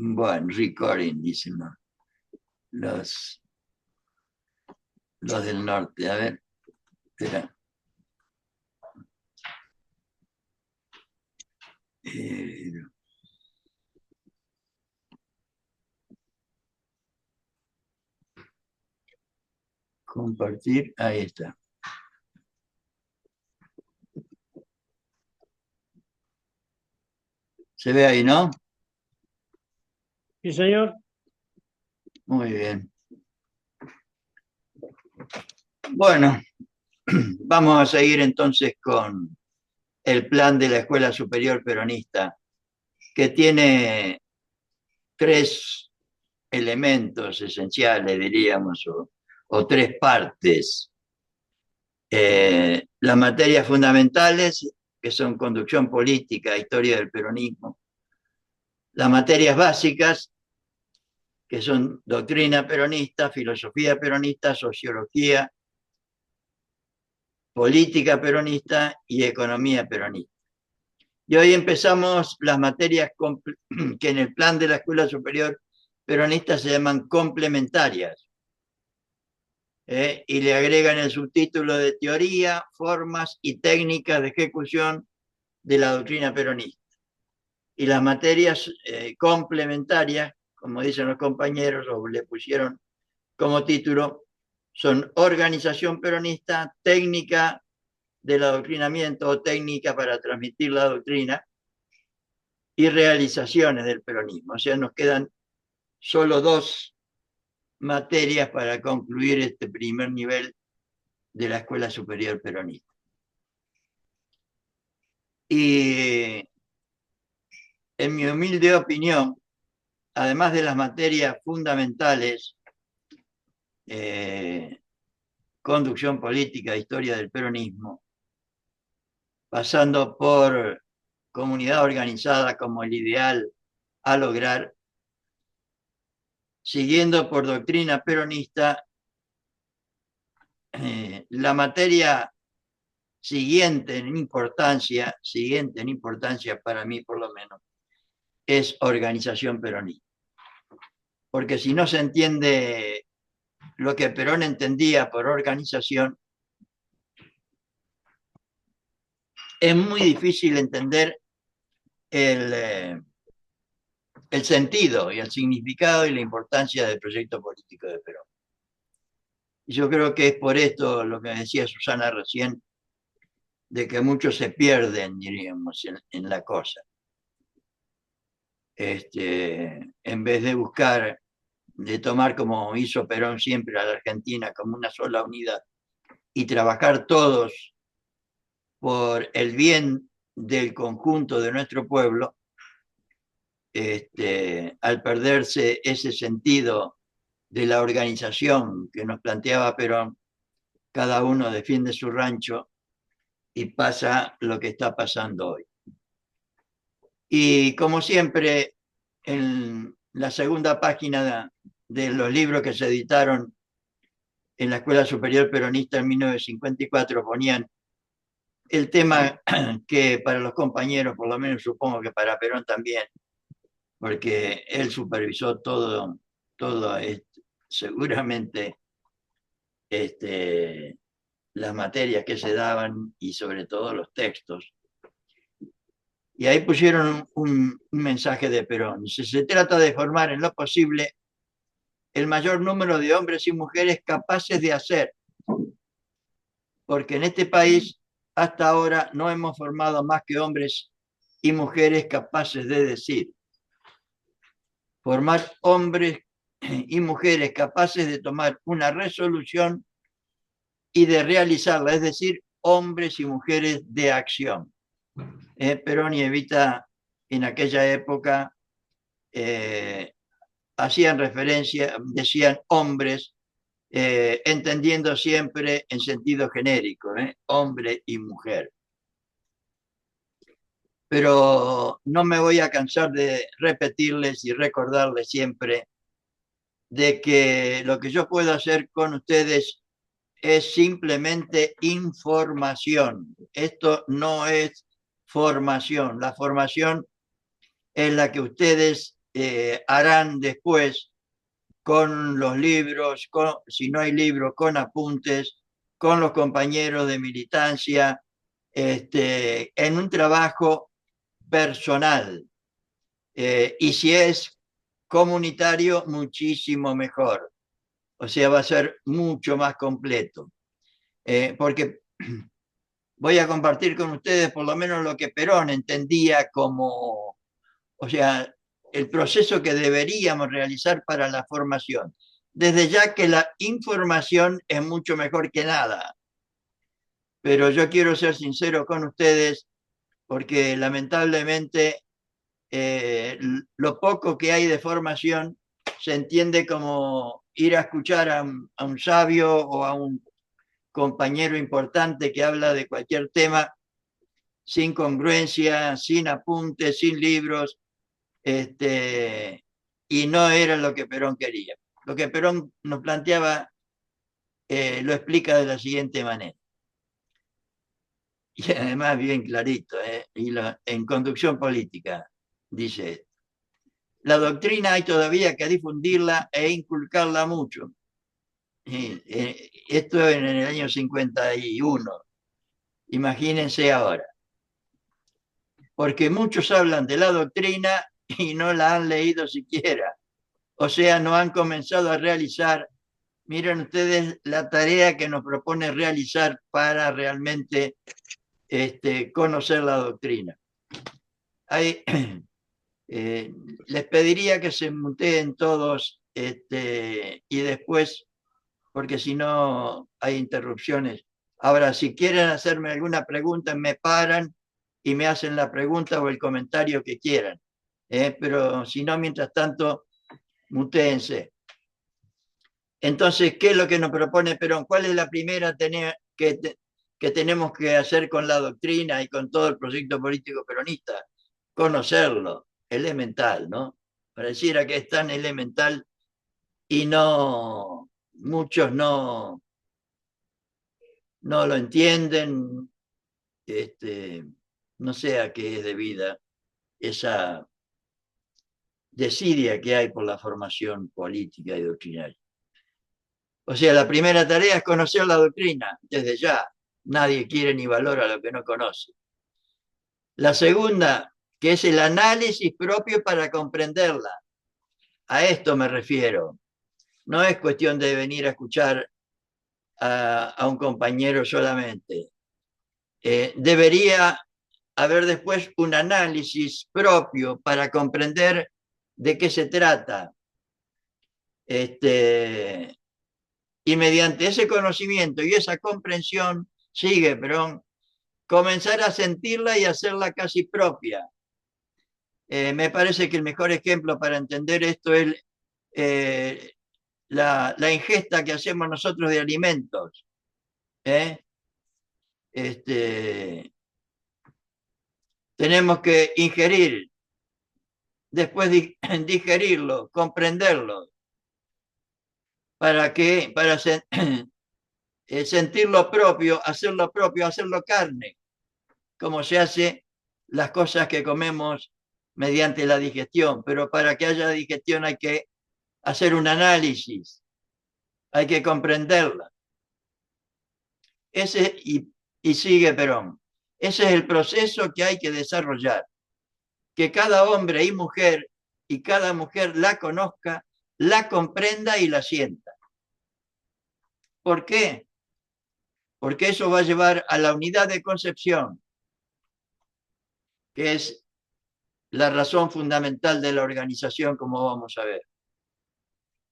Bueno, recording, dicen los, los del norte. A ver, espera. Eh, compartir, ahí está. Se ve ahí, ¿no? Sí, señor. Muy bien. Bueno, vamos a seguir entonces con el plan de la Escuela Superior Peronista, que tiene tres elementos esenciales, diríamos, o tres partes. Las materias fundamentales, que son conducción política, historia del peronismo. Las materias básicas, que son doctrina peronista, filosofía peronista, sociología, política peronista y economía peronista. Y hoy empezamos las materias que en el plan de la Escuela Superior Peronista se llaman complementarias, y le agregan el subtítulo de teoría, formas y técnicas de ejecución de la doctrina peronista. Y las materias complementarias, como dicen los compañeros, o le pusieron como título, son organización peronista, técnica del adoctrinamiento o técnica para transmitir la doctrina y realizaciones del peronismo. O sea, nos quedan solo dos materias para concluir este primer nivel de la Escuela Superior Peronista. Y en mi humilde opinión, además de las materias fundamentales, conducción política, historia del peronismo, pasando por comunidad organizada como el ideal a lograr, siguiendo por doctrina peronista, la materia siguiente en importancia para mí por lo menos, es organización peronista. Porque si no se entiende lo que Perón entendía por organización, es muy difícil entender el sentido y el significado y la importancia del proyecto político de Perón. Y yo creo que es por esto lo que decía Susana recién, de que muchos se pierden, diríamos, en la cosa. En vez de buscar, de tomar como hizo Perón siempre a la Argentina como una sola unidad y trabajar todos por el bien del conjunto de nuestro pueblo, al perderse ese sentido de la organización que nos planteaba Perón, cada uno defiende su rancho y pasa lo que está pasando hoy. Y como siempre, en la segunda página de los libros que se editaron en la Escuela Superior Peronista en 1954 ponían el tema que para los compañeros, por lo menos supongo que para Perón también, porque él supervisó todo seguramente las materias que se daban y sobre todo los textos. Y ahí pusieron un mensaje de Perón. Dice, se trata de formar en lo posible el mayor número de hombres y mujeres capaces de hacer, porque en este país hasta ahora no hemos formado más que hombres y mujeres capaces de decir. Formar hombres y mujeres capaces de tomar una resolución y de realizarla, es decir, hombres y mujeres de acción. Perón y Evita en aquella época hacían referencia, decían hombres, entendiendo siempre en sentido genérico, hombre y mujer. Pero no me voy a cansar de repetirles y recordarles siempre de que lo que yo puedo hacer con ustedes es simplemente información. Esto no es formación. La formación es la que ustedes harán después con los libros, si no hay libros, con apuntes, con los compañeros de militancia, en un trabajo personal. Y si es comunitario, muchísimo mejor. O sea, va a ser mucho más completo. Porque voy a compartir con ustedes por lo menos lo que Perón entendía como, o sea, el proceso que deberíamos realizar para la formación. Desde ya que la información es mucho mejor que nada, pero yo quiero ser sincero con ustedes porque lamentablemente lo poco que hay de formación se entiende como ir a escuchar a un sabio o a un compañero importante que habla de cualquier tema sin congruencia, sin apuntes, sin libros, y no era lo que Perón quería. Lo que Perón nos planteaba lo explica de la siguiente manera. Y además bien clarito, en conducción política, dice, la doctrina hay todavía que difundirla e inculcarla mucho. Esto en el año 51. Imagínense ahora. Porque muchos hablan de la doctrina y no la han leído siquiera. O sea, no han comenzado a realizar, miren ustedes la tarea que nos propone realizar para realmente conocer la doctrina. Hay, les pediría que se muteen todos y después, porque si no hay interrupciones. Ahora, si quieren hacerme alguna pregunta, me paran y me hacen la pregunta o el comentario que quieran. Pero si no, mientras tanto, mutéense. Entonces, ¿qué es lo que nos propone Perón? ¿Cuál es la primera que tenemos que hacer con la doctrina y con todo el proyecto político peronista? Conocerlo, elemental, ¿no? Pareciera que es tan elemental y no, muchos no lo entienden, no sé a qué es debida esa desidia que hay por la formación política y doctrinaria. O sea, la primera tarea es conocer la doctrina, desde ya. Nadie quiere ni valora lo que no conoce. La segunda, que es el análisis propio para comprenderla. A esto me refiero. No es cuestión de venir a escuchar a un compañero solamente. Debería haber después un análisis propio para comprender de qué se trata. Y mediante ese conocimiento y esa comprensión, sigue, Perón, comenzar a sentirla y hacerla casi propia. Me parece que el mejor ejemplo para entender esto es la ingesta que hacemos nosotros de alimentos. Tenemos que ingerir, después digerirlo, comprenderlo. ¿Para qué? Para sentirlo propio, hacerlo carne, como se hace las cosas que comemos mediante la digestión. Pero para que haya digestión hay que hacer un análisis, hay que comprenderla. Y sigue Perón. Ese es el proceso que hay que desarrollar. Que cada hombre y cada mujer la conozca, la comprenda y la sienta. ¿Por qué? Porque eso va a llevar a la unidad de concepción, que es la razón fundamental de la organización, como vamos a ver.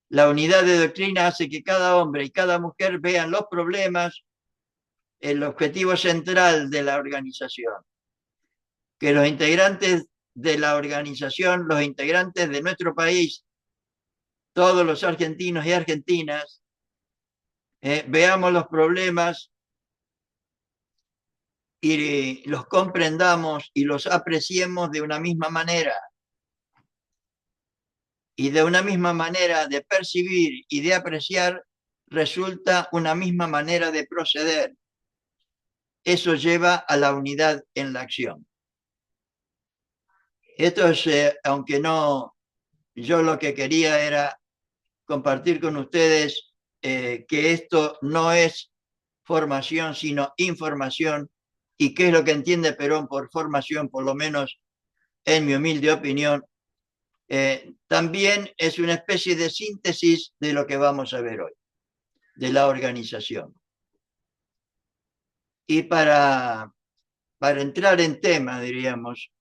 La unidad de doctrina hace que cada hombre y cada mujer vean los problemas, el objetivo central de la organización. Que los integrantes de la organización, los integrantes de nuestro país, todos los argentinos y argentinas, veamos los problemas y los comprendamos y los apreciemos de una misma manera. Y de una misma manera de percibir y de apreciar resulta una misma manera de proceder. Eso lleva a la unidad en la acción. Esto es, aunque no yo lo que quería era compartir con ustedes que esto no es formación, sino información, y qué es lo que entiende Perón por formación, por lo menos en mi humilde opinión, también es una especie de síntesis de lo que vamos a ver hoy, de la organización. Y para entrar en tema, diríamos,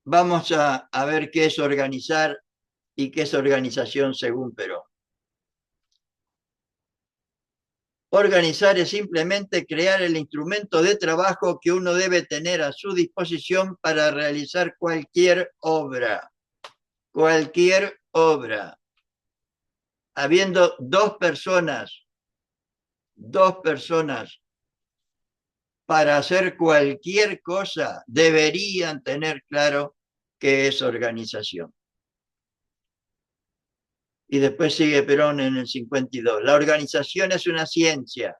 vamos a ver qué es organizar y qué es organización según Perón. Organizar es simplemente crear el instrumento de trabajo que uno debe tener a su disposición para realizar cualquier obra. Cualquier obra. Habiendo dos personas para hacer cualquier cosa, deberían tener claro qué es organización. Y después sigue Perón en el 52. La organización es una ciencia.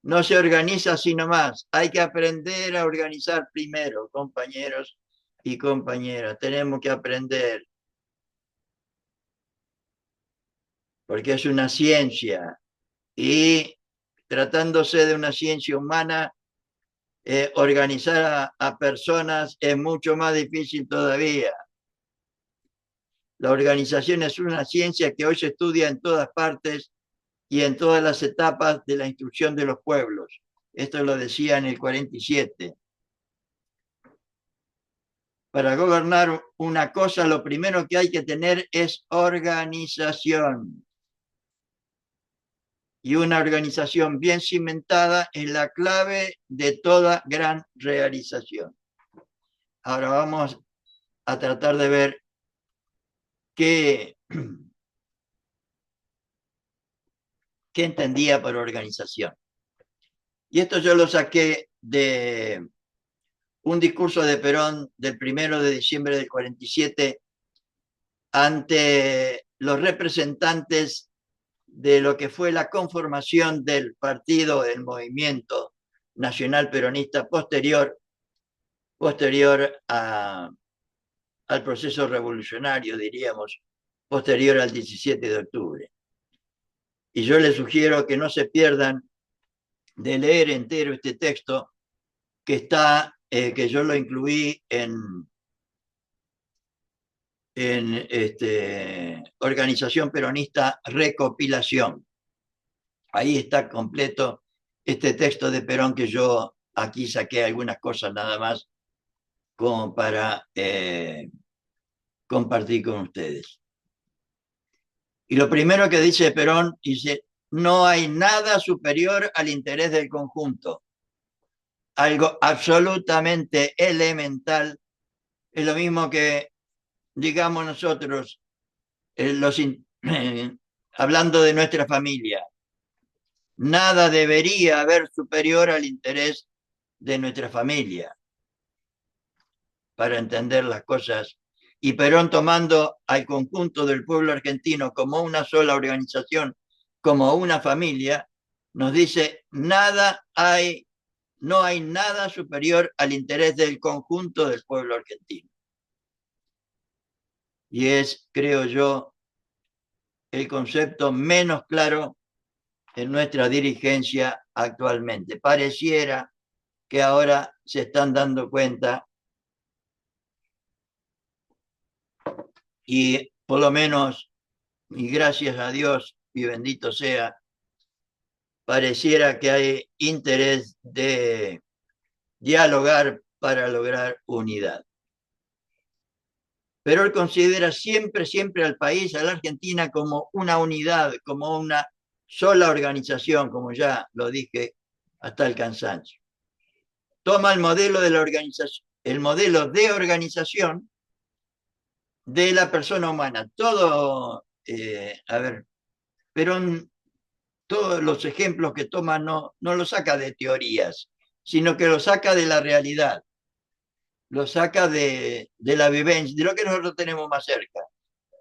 No se organiza así nomás. Hay que aprender a organizar primero, compañeros y compañeras. Tenemos que aprender. Porque es una ciencia. Y tratándose de una ciencia humana, organizar a personas es mucho más difícil todavía. La organización es una ciencia que hoy se estudia en todas partes y en todas las etapas de la instrucción de los pueblos. Esto lo decía en el 47. Para gobernar una cosa, lo primero que hay que tener es organización. Y una organización bien cimentada es la clave de toda gran realización. Ahora vamos a tratar de ver qué entendía por organización. Y esto yo lo saqué de un discurso de Perón del 1 de diciembre del 47 ante los representantes de lo que fue la conformación del partido, del movimiento nacional peronista posterior al proceso revolucionario, diríamos, posterior al 17 de octubre. Y yo les sugiero que no se pierdan de leer entero este texto que está, que yo lo incluí en Organización Peronista Recopilación. Ahí está completo este texto de Perón que yo aquí saqué algunas cosas nada más como para compartir con ustedes. Y lo primero que dice Perón, dice, no hay nada superior al interés del conjunto. Algo absolutamente elemental. Es lo mismo que, digamos nosotros, hablando de nuestra familia. Nada debería haber superior al interés de nuestra familia para entender las cosas. Y Perón, tomando al conjunto del pueblo argentino como una sola organización, como una familia, nos dice, no hay nada superior al interés del conjunto del pueblo argentino. Y es, creo yo, el concepto menos claro en nuestra dirigencia actualmente. Pareciera que ahora se están dando cuenta y por lo menos, y gracias a Dios y bendito sea, pareciera que hay interés de dialogar para lograr unidad. Pero él considera siempre al país, a la Argentina, como una unidad, como una sola organización, como ya lo dije hasta el cansancio. Toma el modelo de la organización, el modelo de organización de la persona humana. Todo, a ver, Perón, todos los ejemplos que toma no los saca de teorías, sino que los saca de la realidad, los saca de la vivencia, de lo que nosotros tenemos más cerca,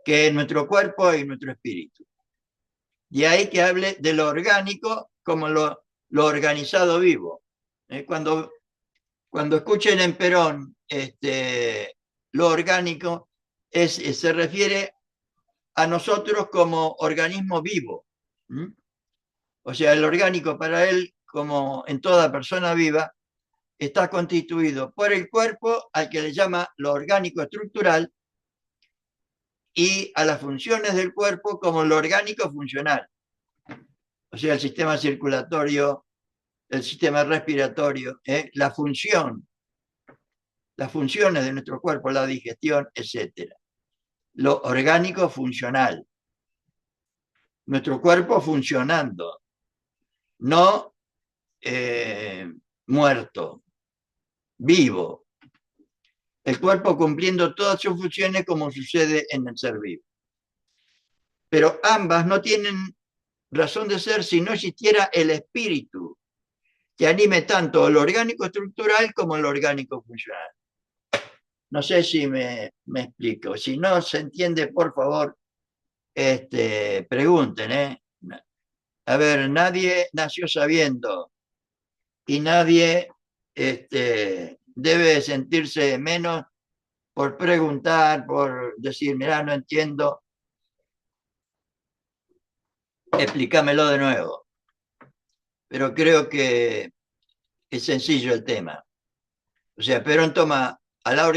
que es nuestro cuerpo y nuestro espíritu. Y ahí que hable de lo orgánico como lo organizado vivo. Cuando escuchen en Perón lo orgánico se refiere a nosotros como organismo vivo. ¿Mm? O sea, el orgánico para él, como en toda persona viva, está constituido por el cuerpo, al que le llama lo orgánico estructural, y a las funciones del cuerpo como lo orgánico funcional. O sea, el sistema circulatorio, el sistema respiratorio, la función, las funciones de nuestro cuerpo, la digestión, etc. Lo orgánico funcional. Nuestro cuerpo funcionando, no muerto, vivo. El cuerpo cumpliendo todas sus funciones como sucede en el ser vivo. Pero ambas no tienen razón de ser si no existiera el espíritu que anime tanto lo orgánico estructural como lo orgánico funcional. No sé si me explico. Si no se entiende, por favor, pregunten. A ver, nadie nació sabiendo y nadie debe sentirse menos por preguntar, por decir, mira, no entiendo, explícamelo de nuevo. Pero creo que es sencillo el tema. O sea, Perón toma a la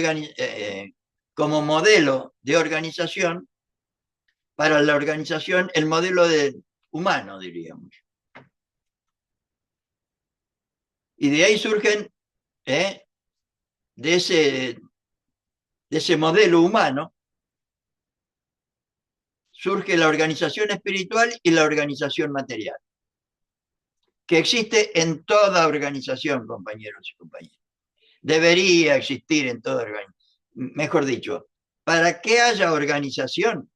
como modelo de organización, para la organización, el modelo humano, diríamos. Y de ahí surgen, de ese modelo humano, surge la organización espiritual y la organización material, que existe en toda organización, compañeros y compañeras. Debería existir en toda organización. Mejor dicho, para que haya organización,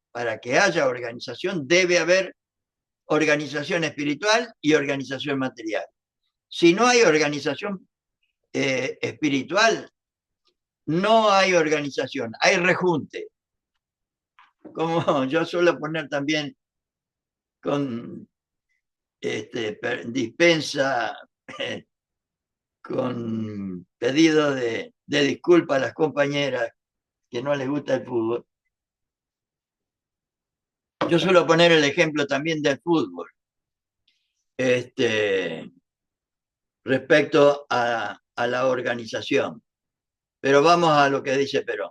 debe haber organización espiritual y organización material. Si no hay organización espiritual, no hay organización, hay rejunte. Como yo suelo poner también con dispensa, con pedido de disculpa a las compañeras que no les gusta el fútbol. Yo suelo poner el ejemplo también del fútbol, respecto a la organización. Pero vamos a lo que dice Perón.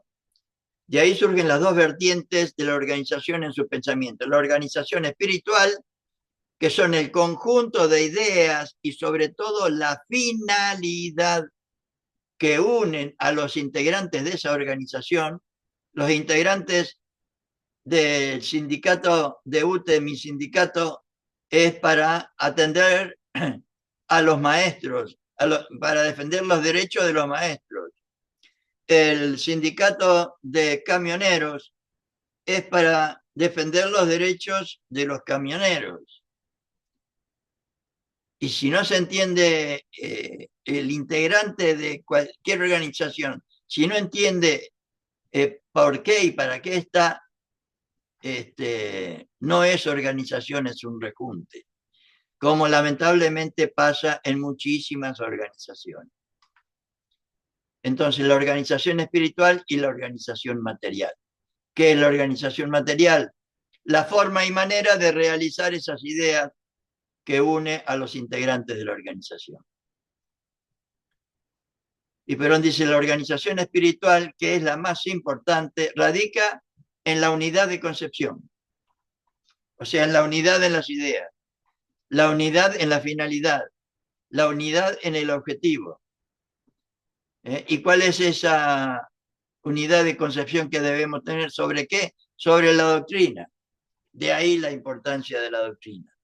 De ahí surgen las dos vertientes de la organización en su pensamiento. La organización espiritual, que son el conjunto de ideas y sobre todo la finalidad que unen a los integrantes de esa organización. Los integrantes del sindicato de UTE, mi sindicato, es para atender a los maestros, para defender los derechos de los maestros. El sindicato de camioneros es para defender los derechos de los camioneros. Y si no se entiende el integrante de cualquier organización, si no entiende por qué y para qué está, no es organización, es un rejunte, como lamentablemente pasa en muchísimas organizaciones. Entonces, la organización espiritual y la organización material. ¿Qué es la organización material? La forma y manera de realizar esas ideas que une a los integrantes de la organización. Y Perón dice, la organización espiritual, que es la más importante, radica en la unidad de concepción. O sea, en la unidad en las ideas, la unidad en la finalidad, la unidad en el objetivo. ¿Y cuál es esa unidad de concepción que debemos tener? ¿Sobre qué? Sobre la doctrina. De ahí la importancia de la doctrina.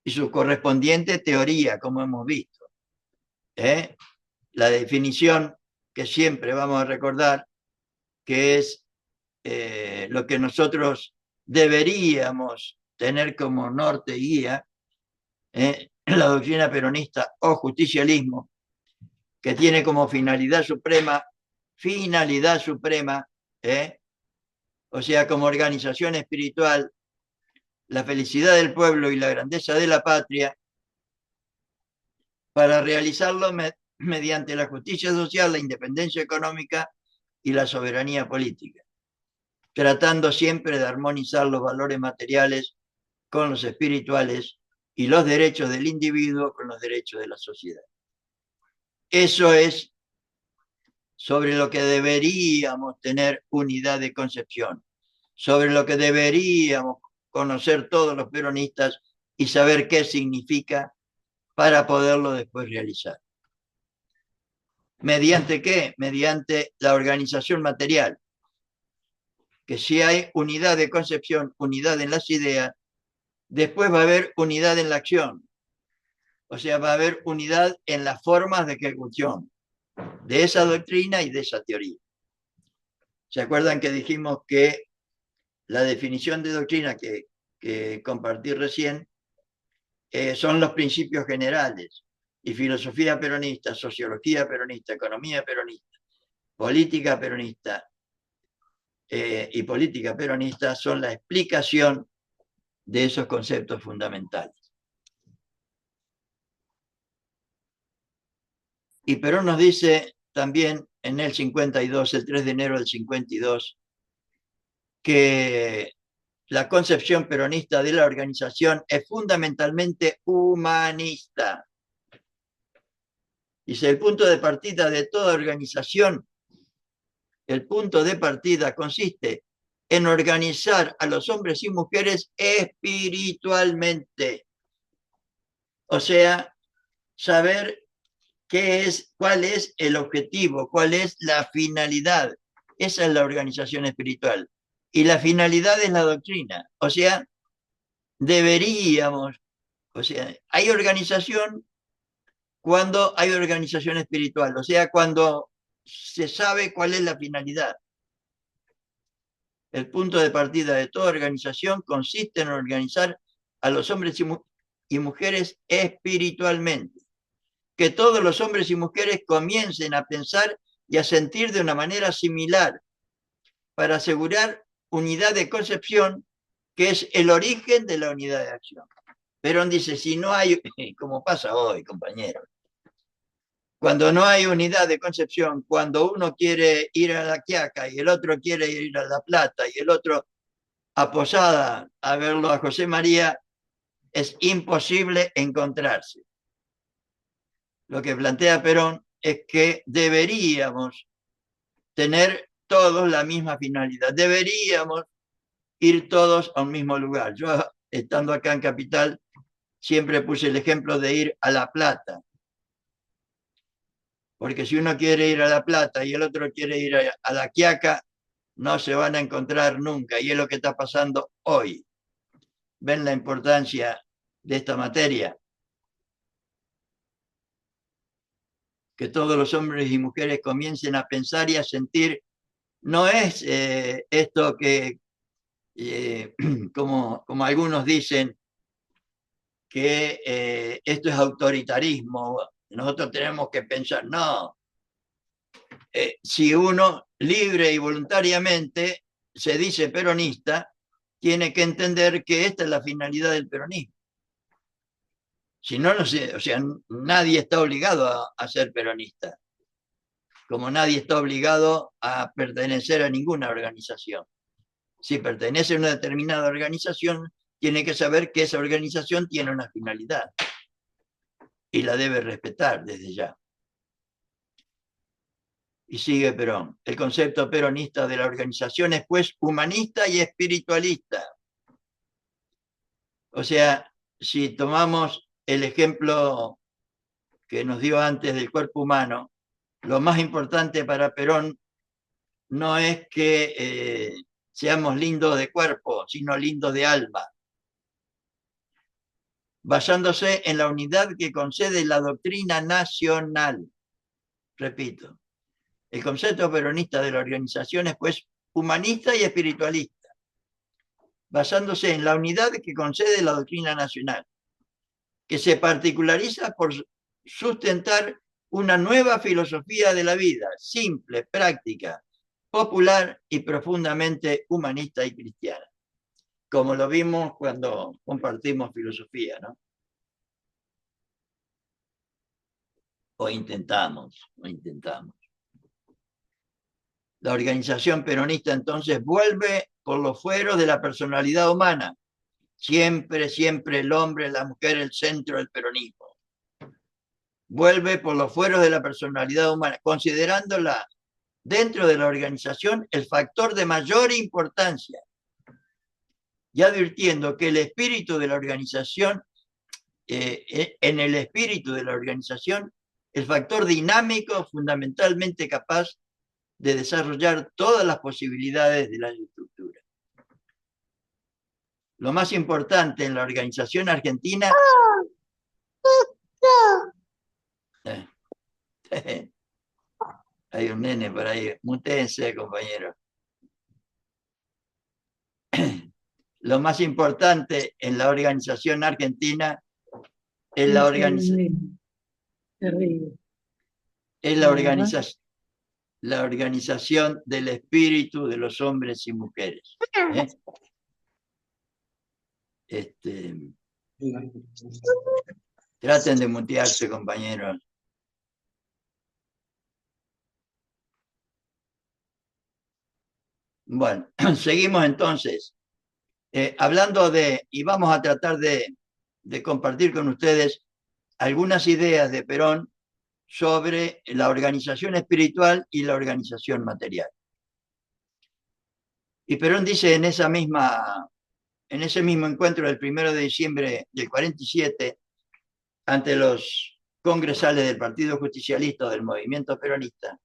Y su correspondiente teoría, como hemos visto. La definición que siempre vamos a recordar, que es lo que nosotros deberíamos tener como norte y guía, la doctrina peronista o justicialismo, que tiene como finalidad suprema, o sea, como organización espiritual, la felicidad del pueblo y la grandeza de la patria, para realizarlo mediante la justicia social, la independencia económica y la soberanía política, tratando siempre de armonizar los valores materiales con los espirituales y los derechos del individuo con los derechos de la sociedad. Eso es sobre lo que deberíamos tener unidad de concepción, sobre lo que deberíamos conocer todos los peronistas y saber qué significa para poderlo después realizar. ¿Mediante qué? Mediante la organización material. Que si hay unidad de concepción, unidad en las ideas, después va a haber unidad en la acción. O sea, va a haber unidad en las formas de ejecución de esa doctrina y de esa teoría. ¿Se acuerdan que dijimos que la definición de doctrina que compartí recién son los principios generales? Y filosofía peronista, sociología peronista, economía peronista, política peronista y política peronista son la explicación de esos conceptos fundamentales. Y Perón nos dice también en el 52, el 3 de enero del 52, que la concepción peronista de la organización es fundamentalmente humanista. Dice, el punto de partida de toda organización, el punto de partida consiste en organizar a los hombres y mujeres espiritualmente. O sea, saber cuál es el objetivo, cuál es la finalidad. Esa es la organización espiritual. Y la finalidad es la doctrina. O sea, hay organización cuando hay organización espiritual, o sea, cuando se sabe cuál es la finalidad. El punto de partida de toda organización consiste en organizar a los hombres y mujeres espiritualmente. Que todos los hombres y mujeres comiencen a pensar y a sentir de una manera similar para asegurar unidad de concepción, que es el origen de la unidad de acción. Perón dice, si no hay, como pasa hoy, compañeros, cuando no hay unidad de concepción, cuando uno quiere ir a La Quiaca y el otro quiere ir a La Plata y el otro a Posada a verlo a José María, es imposible encontrarse. Lo que plantea Perón es que deberíamos tener todos la misma finalidad, deberíamos ir todos a un mismo lugar. Yo, estando acá en Capital, siempre puse el ejemplo de ir a La Plata, porque si uno quiere ir a La Plata y el otro quiere ir a La Quiaca, no se van a encontrar nunca, y es lo que está pasando hoy. ¿Ven la importancia de esta materia? Que todos los hombres y mujeres comiencen a pensar y a sentir. No es esto que, como algunos dicen, que esto es autoritarismo, nosotros tenemos que pensar. No, si uno libre y voluntariamente se dice peronista, tiene que entender que esta es la finalidad del peronismo. Si no, no sé, o sea, nadie está obligado a ser peronista, como nadie está obligado a pertenecer a ninguna organización. Si pertenece a una determinada organización, tiene que saber que esa organización tiene una finalidad y la debe respetar desde ya. Y sigue Perón. El concepto peronista de la organización es pues humanista y espiritualista. O sea, si tomamos el ejemplo que nos dio antes del cuerpo humano, lo más importante para Perón no es que seamos lindos de cuerpo, sino lindos de alma, basándose en la unidad que concede la doctrina nacional. Repito, el concepto peronista de la organización es pues humanista y espiritualista, basándose en la unidad que concede la doctrina nacional, que se particulariza por sustentar una nueva filosofía de la vida, simple, práctica, popular y profundamente humanista y cristiana, como lo vimos cuando compartimos filosofía, ¿no? O intentamos. La organización peronista entonces vuelve por los fueros de la personalidad humana. Siempre, siempre el hombre, la mujer, el centro del peronismo. Vuelve por los fueros de la personalidad humana, considerándola dentro de la organización el factor de mayor importancia y advirtiendo que el espíritu de la organización, en el espíritu de la organización, el factor dinámico fundamentalmente capaz de desarrollar todas las posibilidades de la estructura. Lo más importante en la organización argentina hay un nene por ahí, mutéense, compañero. Lo más importante en la organización argentina es la organización. Es la organización del espíritu de los hombres y mujeres. Traten de mutearse, compañeros. Bueno, seguimos entonces. Hablando de, y vamos a tratar de compartir con ustedes algunas ideas de Perón sobre la organización espiritual y la organización material. Y Perón dice en ese mismo encuentro del 1 de diciembre del 47, ante los congresales del Partido Justicialista o del movimiento peronista,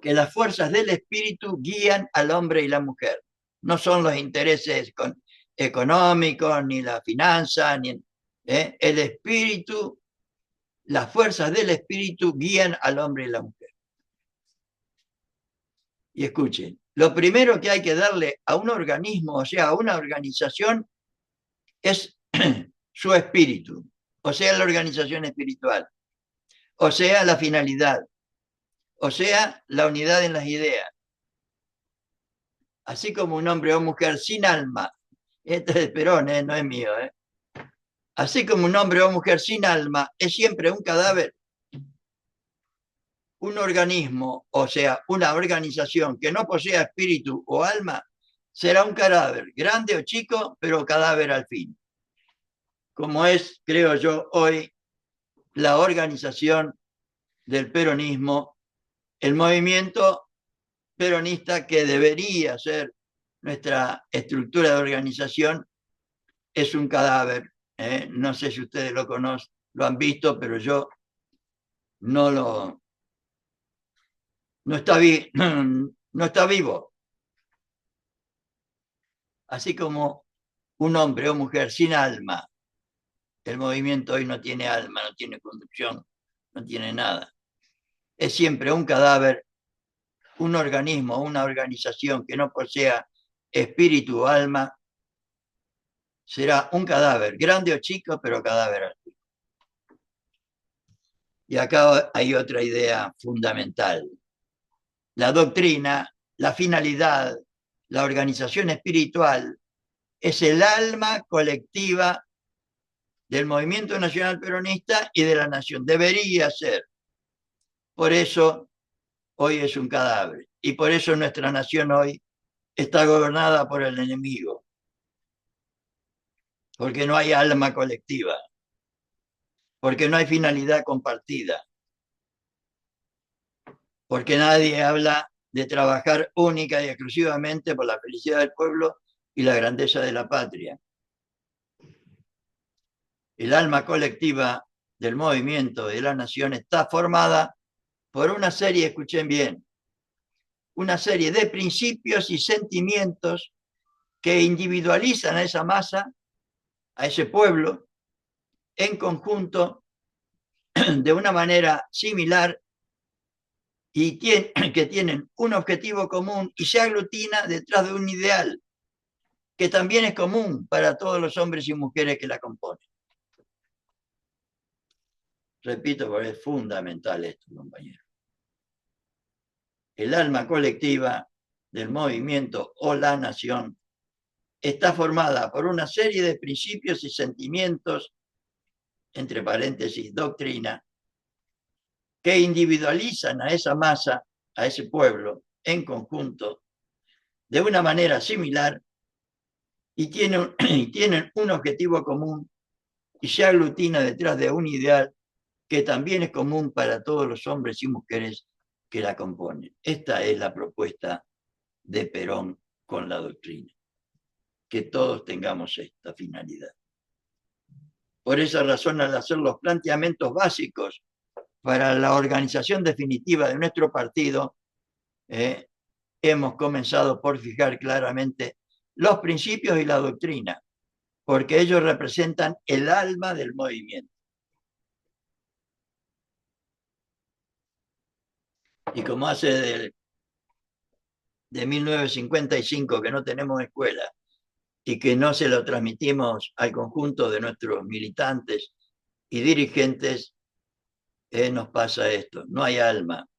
que las fuerzas del espíritu guían al hombre y la mujer. No son los intereses económicos, ni la finanza, ni el espíritu, las fuerzas del espíritu guían al hombre y la mujer. Y escuchen, lo primero que hay que darle a un organismo, o sea, a una organización, es su espíritu, o sea, la organización espiritual, o sea, la finalidad, o sea, la unidad en las ideas. Así como un hombre o mujer sin alma, esto es de Perón, no es mío, así como un hombre o mujer sin alma es siempre un cadáver, un organismo, o sea, una organización que no posea espíritu o alma, será un cadáver, grande o chico, pero cadáver al fin. Como es, creo yo, hoy la organización del peronismo, el movimiento peronista que debería ser nuestra estructura de organización, es un cadáver. No sé si ustedes lo conocen, lo han visto, pero yo no está vivo. Así como un hombre o mujer sin alma, el movimiento hoy no tiene alma, no tiene conducción, no tiene nada. Es siempre un cadáver, un organismo, una organización que no posea espíritu o alma, será un cadáver, grande o chico, pero cadáver. Y acá hay otra idea fundamental. La doctrina, la finalidad, la organización espiritual es el alma colectiva del movimiento nacional peronista y de la nación. Debería ser. Por eso hoy es un cadáver. Y por eso nuestra nación hoy está gobernada por el enemigo. Porque no hay alma colectiva. Porque no hay finalidad compartida. Porque nadie habla de trabajar única y exclusivamente por la felicidad del pueblo y la grandeza de la patria. El alma colectiva del movimiento de la nación está formada por una serie, escuchen bien, una serie de principios y sentimientos que individualizan a esa masa, a ese pueblo, en conjunto, de una manera similar y que tienen un objetivo común y se aglutina detrás de un ideal que también es común para todos los hombres y mujeres que la componen. Repito, porque es fundamental esto, compañeros. El alma colectiva del movimiento o la nación está formada por una serie de principios y sentimientos, entre paréntesis, doctrina, que individualizan a esa masa, a ese pueblo en conjunto, de una manera similar y tienen un objetivo común y se aglutina detrás de un ideal que también es común para todos los hombres y mujeres que la componen. Esta es la propuesta de Perón con la doctrina, que todos tengamos esta finalidad. Por esa razón, al hacer los planteamientos básicos para la organización definitiva de nuestro partido, hemos comenzado por fijar claramente los principios y la doctrina, porque ellos representan el alma del movimiento. Y como hace de 1955 que no tenemos escuela y que no se lo transmitimos al conjunto de nuestros militantes y dirigentes, nos pasa esto, no hay alma,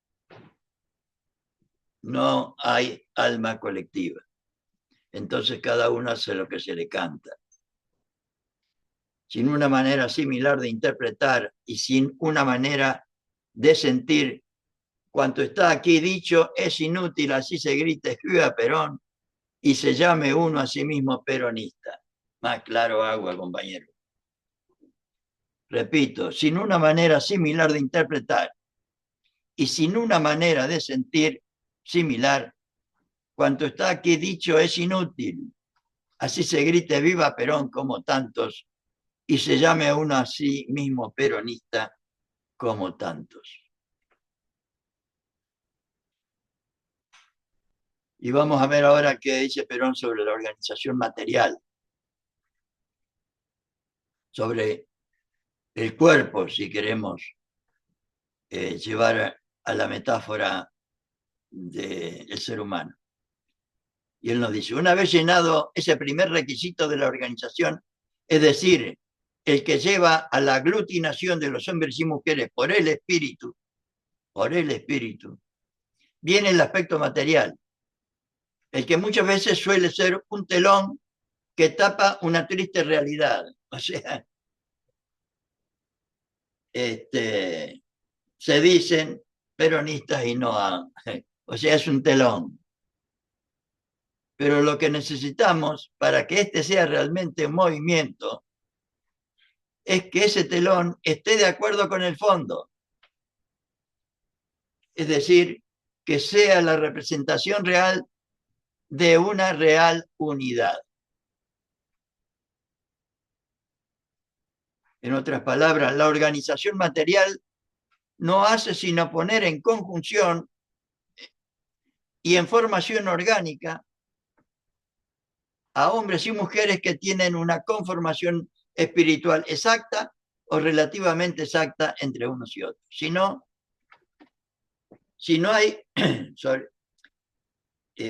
no hay alma colectiva. Entonces cada uno hace lo que se le canta. Sin una manera similar de interpretar y sin una manera de sentir, cuanto está aquí dicho es inútil, así se grita escriba Perón y se llame uno a sí mismo peronista. Más claro agua, compañero. Repito, sin una manera similar de interpretar y sin una manera de sentir similar, cuanto está aquí dicho es inútil. Así se grite viva Perón como tantos y se llame a uno a sí mismo peronista como tantos. Y vamos a ver ahora qué dice Perón sobre la organización material, sobre el cuerpo, si queremos llevar a la metáfora del ser humano. Y él nos dice, una vez llenado ese primer requisito de la organización, es decir, el que lleva a la aglutinación de los hombres y mujeres por el espíritu, viene el aspecto material, el que muchas veces suele ser un telón que tapa una triste realidad. O sea, se dicen peronistas y no, o sea, es un telón. Pero lo que necesitamos para que este sea realmente un movimiento es que ese telón esté de acuerdo con el fondo. Es decir, que sea la representación real de una real unidad. En otras palabras, la organización material no hace sino poner en conjunción y en formación orgánica a hombres y mujeres que tienen una conformación espiritual exacta o relativamente exacta entre unos y otros. Si no hay,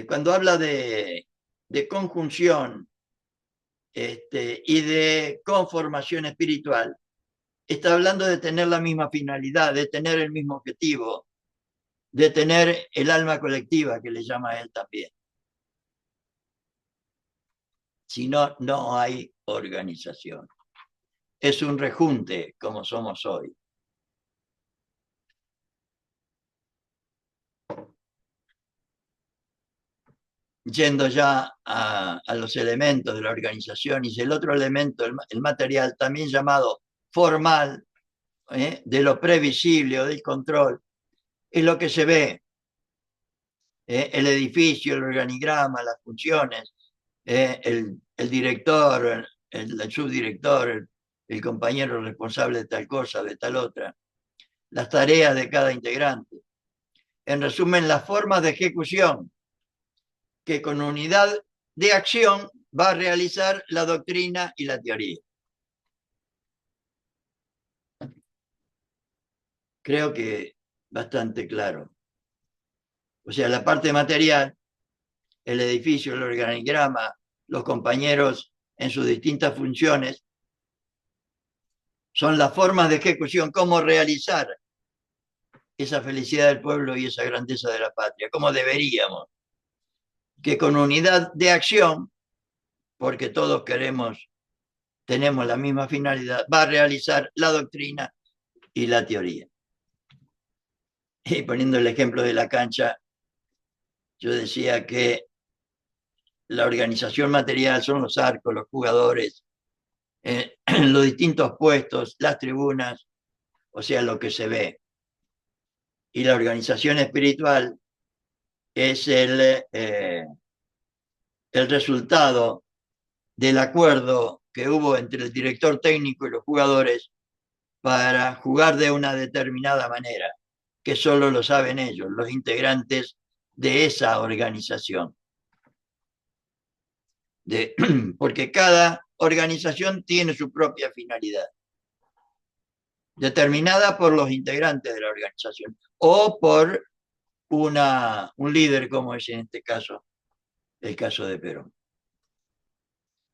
cuando habla de conjunción y de conformación espiritual, está hablando de tener la misma finalidad, de tener el mismo objetivo, de tener el alma colectiva que le llama a él también. Si no, no hay organización. Es un rejunte como somos hoy. Yendo ya a los elementos de la organización, y el otro elemento, el material, también llamado formal, de lo previsible o del control, es lo que se ve, el edificio, el organigrama, las funciones, el director, el subdirector, el compañero responsable de tal cosa, de tal otra, las tareas de cada integrante. En resumen, las formas de ejecución que con unidad de acción va a realizar la doctrina y la teoría. Creo que bastante claro. O sea, la parte material, el edificio, el organigrama, los compañeros en sus distintas funciones, son las formas de ejecución, cómo realizar esa felicidad del pueblo y esa grandeza de la patria, como deberíamos. Que con unidad de acción, porque todos tenemos la misma finalidad, va a realizar la doctrina y la teoría. Y poniendo el ejemplo de la cancha, yo decía que la organización material son los arcos, los jugadores, los distintos puestos, las tribunas, o sea, lo que se ve. Y la organización espiritual es el resultado del acuerdo que hubo entre el director técnico y los jugadores para jugar de una determinada manera, que solo lo saben ellos, los integrantes de esa organización. Porque cada organización tiene su propia finalidad, determinada por los integrantes de la organización o por un líder, como es en este caso el caso de Perón,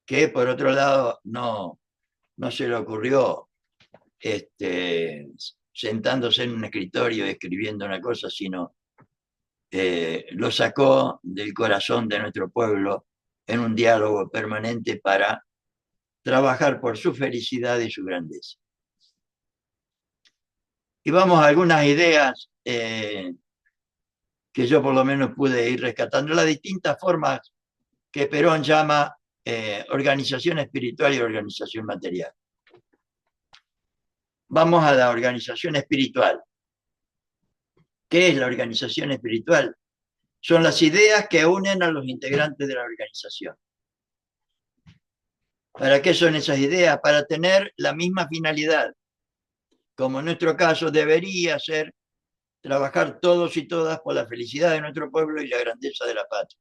que por otro lado no se le ocurrió sentándose en un escritorio escribiendo una cosa, sino lo sacó del corazón de nuestro pueblo en un diálogo permanente para trabajar por su felicidad y su grandeza. Y vamos a algunas ideas que yo por lo menos pude ir rescatando, las distintas formas que Perón llama organización espiritual y organización material. Vamos a la organización espiritual. ¿Qué es la organización espiritual? Son las ideas que unen a los integrantes de la organización. ¿Para qué son esas ideas? Para tener la misma finalidad. Como en nuestro caso debería ser trabajar todos y todas por la felicidad de nuestro pueblo y la grandeza de la patria,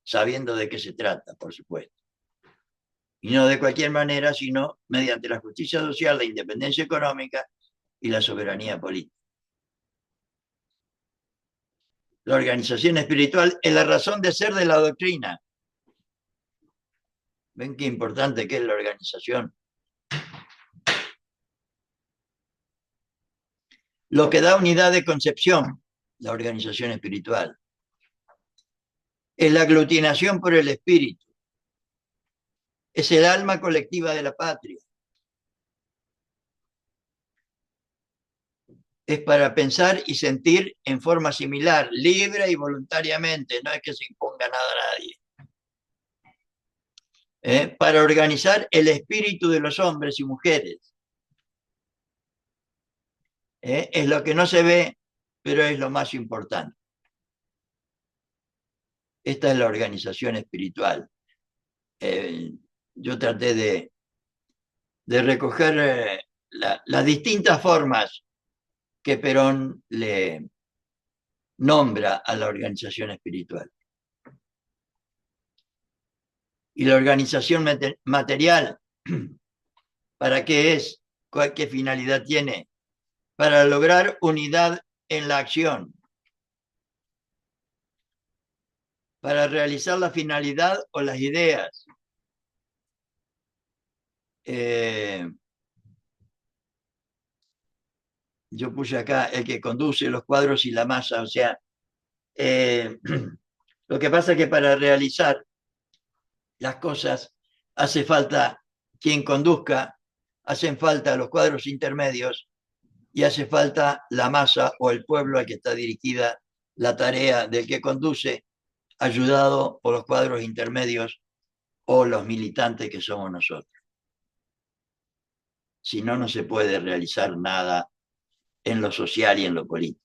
sabiendo de qué se trata, por supuesto. Y no de cualquier manera, sino mediante la justicia social, la independencia económica y la soberanía política. La organización espiritual es la razón de ser de la doctrina. ¿Ven qué importante que es la organización? Lo que da unidad de concepción, la organización espiritual, es la aglutinación por el espíritu, es el alma colectiva de la patria, es para pensar y sentir en forma similar, libre y voluntariamente, no es que se imponga nada a nadie. Para organizar el espíritu de los hombres y mujeres. Es lo que no se ve, pero es lo más importante. Esta es la organización espiritual. Yo traté de recoger las distintas formas que Perón le nombra a la organización espiritual. Y la organización material, ¿para qué es? ¿Qué finalidad tiene? Para lograr unidad en la acción, para realizar la finalidad o las ideas. Yo puse acá el que conduce los cuadros y la masa, o sea, lo que pasa es que para realizar las cosas hace falta quien conduzca, hacen falta los cuadros intermedios y hace falta la masa o el pueblo al que está dirigida la tarea del que conduce, ayudado por los cuadros intermedios o los militantes que somos nosotros. Si no, no se puede realizar nada en lo social y en lo político.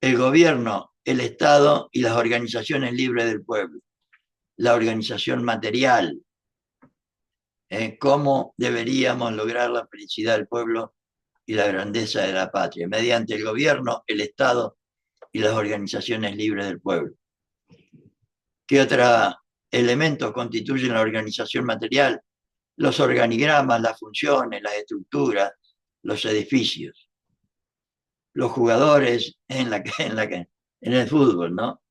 El gobierno, el Estado y las organizaciones libres del pueblo. La organización material. ¿Cómo deberíamos lograr la felicidad del pueblo y la grandeza de la patria? Mediante el gobierno, el Estado y las organizaciones libres del pueblo. ¿Qué otro elemento constituyen la organización material? Los organigramas, las funciones, las estructuras, los edificios. Los jugadores en el fútbol, ¿no?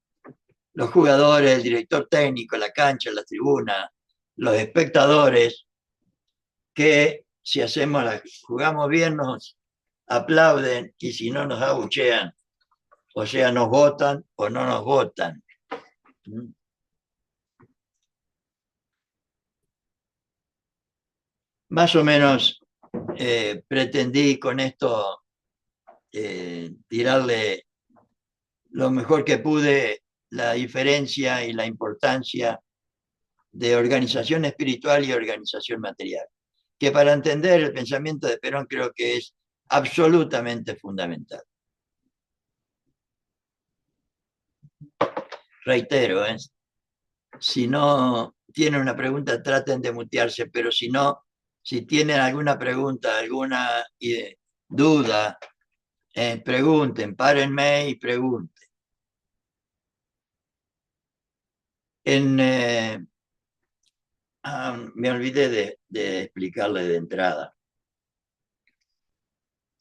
Los jugadores, el director técnico, la cancha, la tribuna, los espectadores, que si jugamos bien nos aplauden y si no nos abuchean, o sea, nos votan o no nos votan. Más o menos pretendí con esto tirarle lo mejor que pude la diferencia y la importancia de organización espiritual y organización material, que para entender el pensamiento de Perón creo que es absolutamente fundamental. Reitero, si no tienen una pregunta, traten de mutearse, pero si no, si tienen alguna pregunta, alguna duda, pregunten, párenme y pregunten. Me olvidé de explicarle de entrada.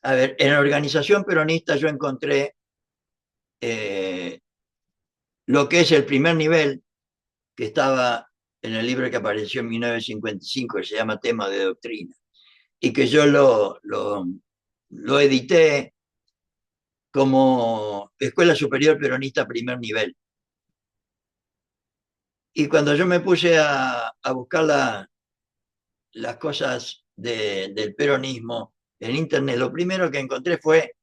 A ver, en la organización peronista yo encontré lo que es el primer nivel, que estaba en el libro que apareció en 1955, que se llama Tema de Doctrina, y que yo lo edité como Escuela Superior Peronista primer nivel. Y cuando yo me puse a buscar las cosas del peronismo en Internet, lo primero que encontré fue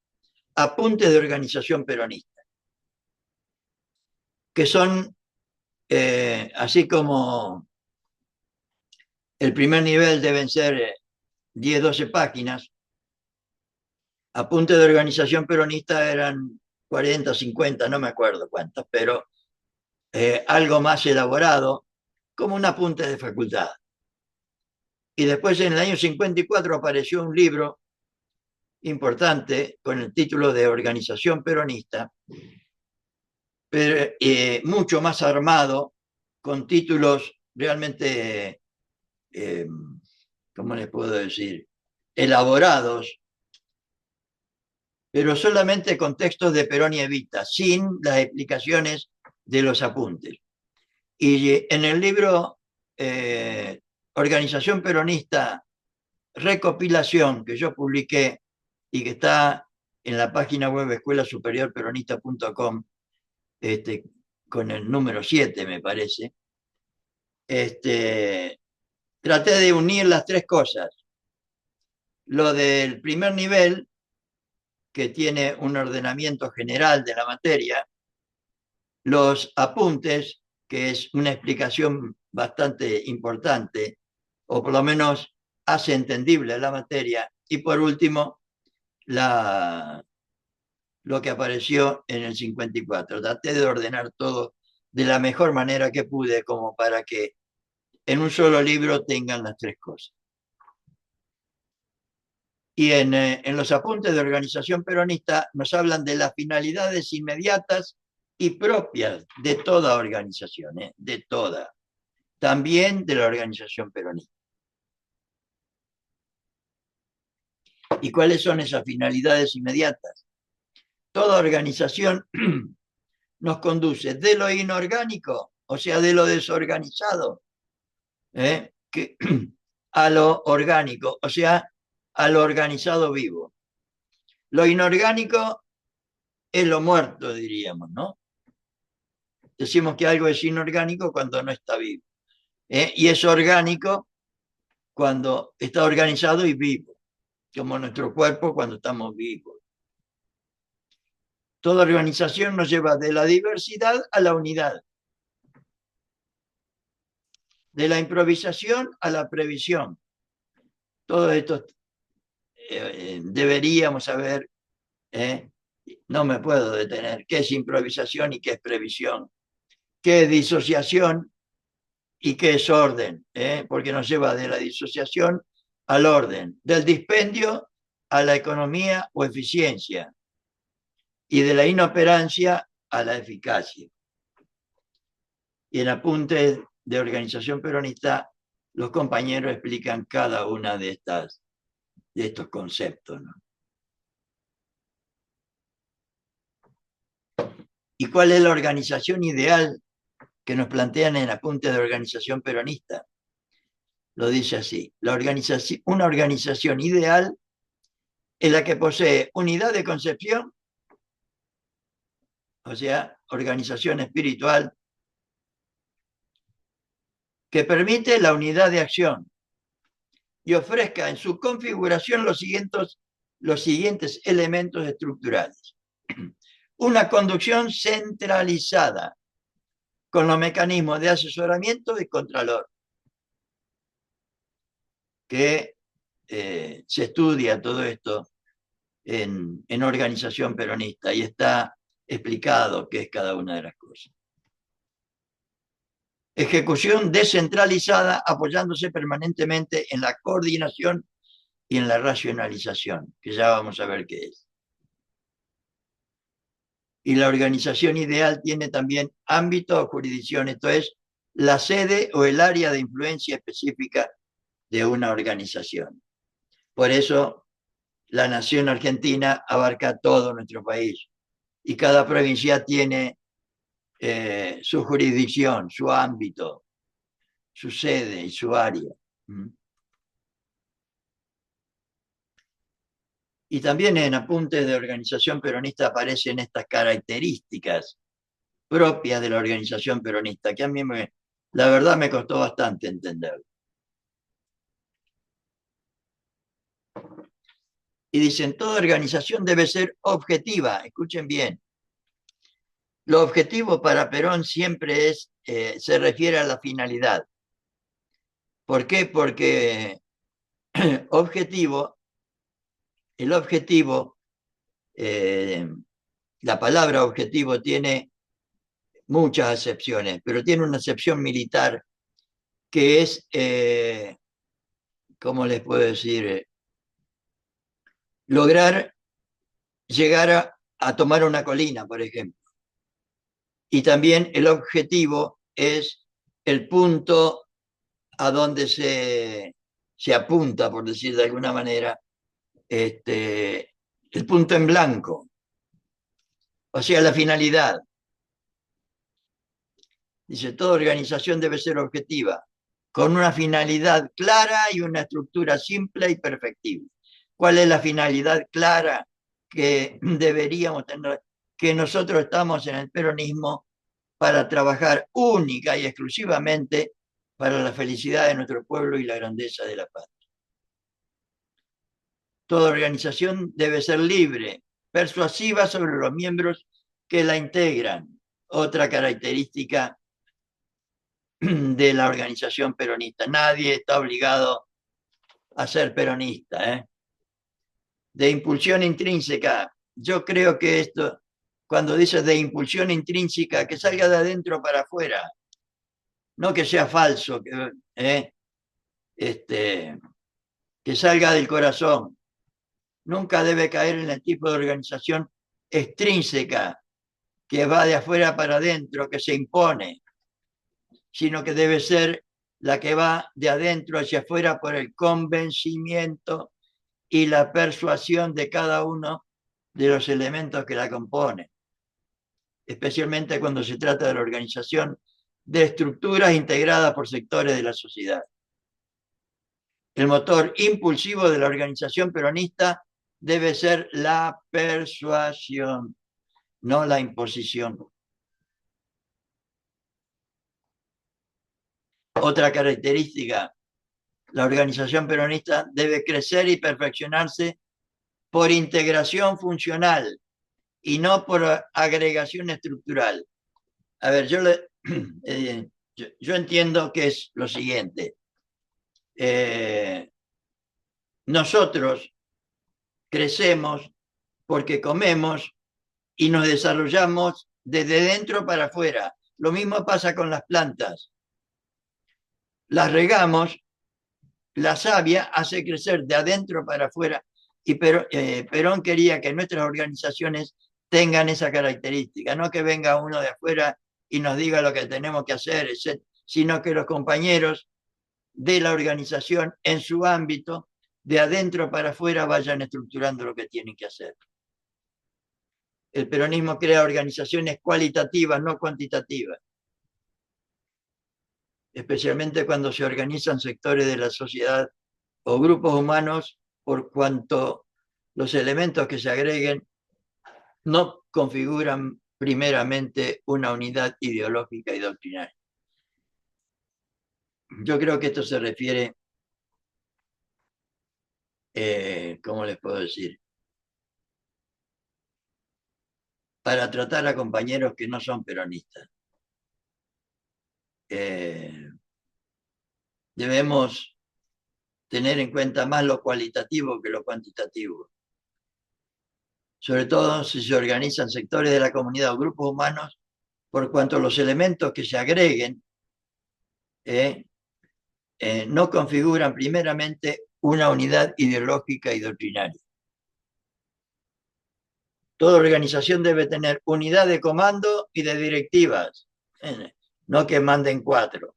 apuntes de organización peronista, que son así como el primer nivel deben ser 10, 12 páginas, apuntes de organización peronista eran 40, 50, no me acuerdo cuántas, pero algo más elaborado, como un apunte de facultad. Y después en el año 54 apareció un libro importante con el título de Organización Peronista, pero mucho más armado, con títulos realmente, ¿cómo les puedo decir?, elaborados, pero solamente con textos de Perón y Evita, sin las explicaciones de los apuntes. Y en el libro Organización Peronista, recopilación, que yo publiqué y que está en la página web escuelasuperiorperonista.com, con el número 7, me parece, traté de unir las tres cosas. Lo del primer nivel, que tiene un ordenamiento general de la materia, los apuntes, que es una explicación bastante importante, o por lo menos hace entendible la materia, y por último, lo que apareció en el 54. Traté de ordenar todo de la mejor manera que pude, como para que en un solo libro tengan las tres cosas. Y en los apuntes de organización peronista nos hablan de las finalidades inmediatas y propias de toda organización, de toda, también de la organización peronista. ¿Y cuáles son esas finalidades inmediatas? Toda organización nos conduce de lo inorgánico, o sea, de lo desorganizado, a lo orgánico, o sea, a lo organizado vivo. Lo inorgánico es lo muerto, diríamos, ¿no? Decimos que algo es inorgánico cuando no está vivo. Y es orgánico cuando está organizado y vivo, como nuestro cuerpo cuando estamos vivos. Toda organización nos lleva de la diversidad a la unidad, de la improvisación a la previsión. Todo esto deberíamos saber, no me puedo detener, qué es improvisación y qué es previsión, qué es disociación y qué es orden, porque nos lleva de la disociación al orden, del dispendio a la economía o eficiencia, y de la inoperancia a la eficacia. Y en apuntes de organización peronista, los compañeros explican cada una de estos conceptos, ¿no? ¿Y cuál es la organización ideal que nos plantean en apuntes de organización peronista? Lo dice así: una organización ideal es la que posee unidad de concepción, o sea, organización espiritual, que permite la unidad de acción y ofrezca en su configuración los siguientes elementos estructurales. Una conducción centralizada, con los mecanismos de asesoramiento y contralor, que se estudia todo esto en organización peronista y está explicado qué es cada una de las cosas. Ejecución descentralizada apoyándose permanentemente en la coordinación y en la racionalización, que ya vamos a ver qué es. Y la organización ideal tiene también ámbito o jurisdicción, esto es, la sede o el área de influencia específica de una organización. Por eso, la nación argentina abarca todo nuestro país y cada provincia tiene su jurisdicción, su ámbito, su sede y su área. Y también en apuntes de organización peronista aparecen estas características propias de la organización peronista, que a mí la verdad me costó bastante entender. Y dicen, toda organización debe ser objetiva, escuchen bien. Lo objetivo para Perón siempre se refiere a la finalidad. ¿Por qué? Porque el objetivo, la palabra objetivo tiene muchas acepciones, pero tiene una acepción militar que es, ¿cómo les puedo decir? Lograr llegar a tomar una colina, por ejemplo. Y también el objetivo es el punto a donde se apunta, por decir de alguna manera, el punto en blanco, o sea, la finalidad. Dice, toda organización debe ser objetiva, con una finalidad clara y una estructura simple y perfectible. ¿Cuál es la finalidad clara que deberíamos tener? Que nosotros estamos en el peronismo para trabajar única y exclusivamente para la felicidad de nuestro pueblo y la grandeza de la patria. Toda organización debe ser libre, persuasiva sobre los miembros que la integran. Otra característica de la organización peronista. Nadie está obligado a ser peronista. De impulsión intrínseca. Yo creo que esto, cuando dice de impulsión intrínseca, que salga de adentro para afuera, no que sea falso, que salga del corazón. Nunca debe caer en el tipo de organización extrínseca, que va de afuera para adentro, que se impone, sino que debe ser la que va de adentro hacia afuera por el convencimiento y la persuasión de cada uno de los elementos que la componen, especialmente cuando se trata de la organización de estructuras integradas por sectores de la sociedad. El motor impulsivo de la organización peronista debe ser la persuasión, no la imposición. Otra característica, la organización peronista debe crecer y perfeccionarse por integración funcional y no por agregación estructural. A ver, yo entiendo que es lo siguiente. Nosotros crecemos porque comemos y nos desarrollamos desde dentro para afuera. Lo mismo pasa con las plantas. Las regamos, la savia hace crecer de adentro para afuera y Perón quería que nuestras organizaciones tengan esa característica, no que venga uno de afuera y nos diga lo que tenemos que hacer, etc., sino que los compañeros de la organización en su ámbito, de adentro para afuera, vayan estructurando lo que tienen que hacer. El peronismo crea organizaciones cualitativas, no cuantitativas, especialmente cuando se organizan sectores de la sociedad o grupos humanos, por cuanto los elementos que se agreguen no configuran primeramente una unidad ideológica y doctrinaria. Yo creo que esto se refiere, ¿cómo les puedo decir? para tratar a compañeros que no son peronistas. Debemos tener en cuenta más lo cualitativo que lo cuantitativo. Sobre todo si se organizan sectores de la comunidad o grupos humanos, por cuanto los elementos que se agreguen no configuran primeramente una unidad ideológica y doctrinaria. Toda organización debe tener unidad de comando y de directivas, no que manden 4,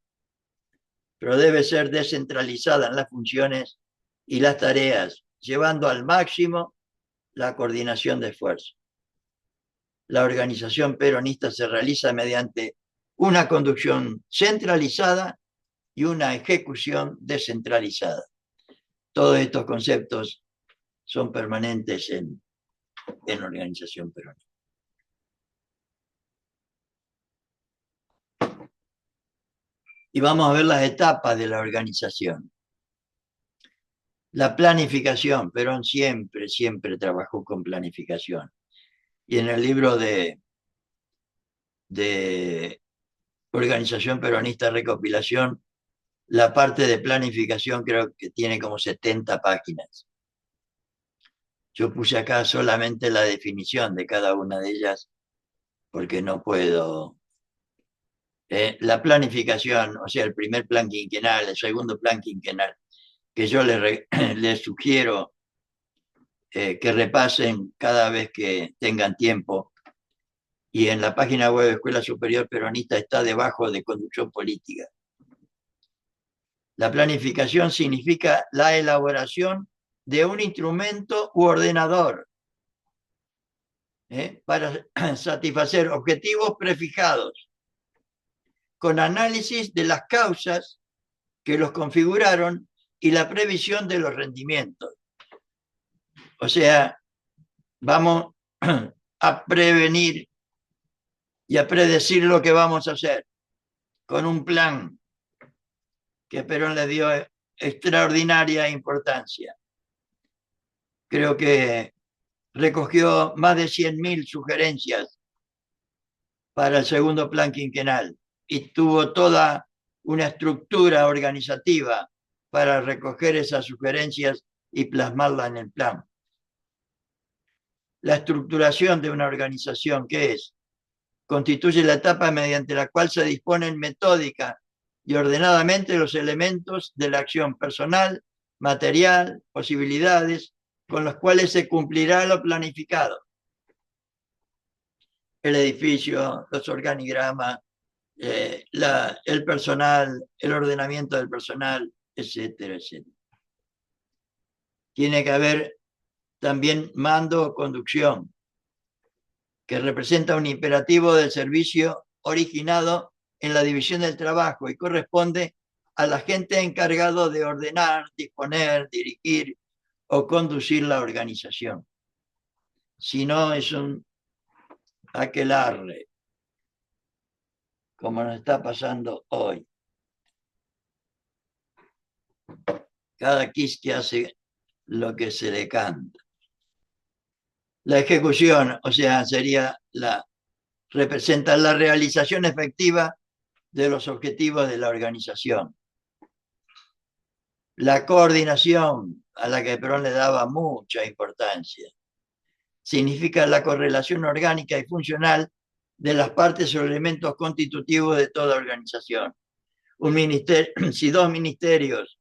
pero debe ser descentralizada en las funciones y las tareas, llevando al máximo la coordinación de esfuerzos. La organización peronista se realiza mediante una conducción centralizada y una ejecución descentralizada. Todos estos conceptos son permanentes en organización peronista. Y vamos a ver las etapas de la organización. La planificación, Perón siempre trabajó con planificación. Y en el libro de Organización Peronista Recopilación, la parte de planificación creo que tiene como 70 páginas. Yo puse acá solamente la definición de cada una de ellas, porque no puedo. La planificación, o sea, el primer plan quinquenal, el segundo plan quinquenal, que yo les sugiero que repasen cada vez que tengan tiempo. Y en la página web de Escuela Superior Peronista está debajo de conducción política. La planificación significa la elaboración de un instrumento u ordenador para satisfacer objetivos prefijados, con análisis de las causas que los configuraron y la previsión de los rendimientos. O sea, vamos a prevenir y a predecir lo que vamos a hacer con un plan que Perón le dio extraordinaria importancia. Creo que recogió más de 100.000 sugerencias para el segundo plan quinquenal y tuvo toda una estructura organizativa para recoger esas sugerencias y plasmarlas en el plan. La estructuración de una organización, ¿qué es? Constituye la etapa mediante la cual se disponen metódica y ordenadamente los elementos de la acción personal, material, posibilidades, con los cuales se cumplirá lo planificado. El edificio, los organigramas, el personal, el ordenamiento del personal, etcétera, etcétera. Tiene que haber también mando o conducción, que representa un imperativo del servicio originado en la división del trabajo y corresponde al agente encargado de ordenar, disponer, dirigir o conducir la organización. Si no, es un aquelarre, como nos está pasando hoy. Cada quisque hace lo que se le canta. La ejecución, o sea, representa la realización efectiva de los objetivos de la organización. La coordinación, a la que Perón le daba mucha importancia, significa la correlación orgánica y funcional de las partes o elementos constitutivos de toda organización. Si 2 ministerios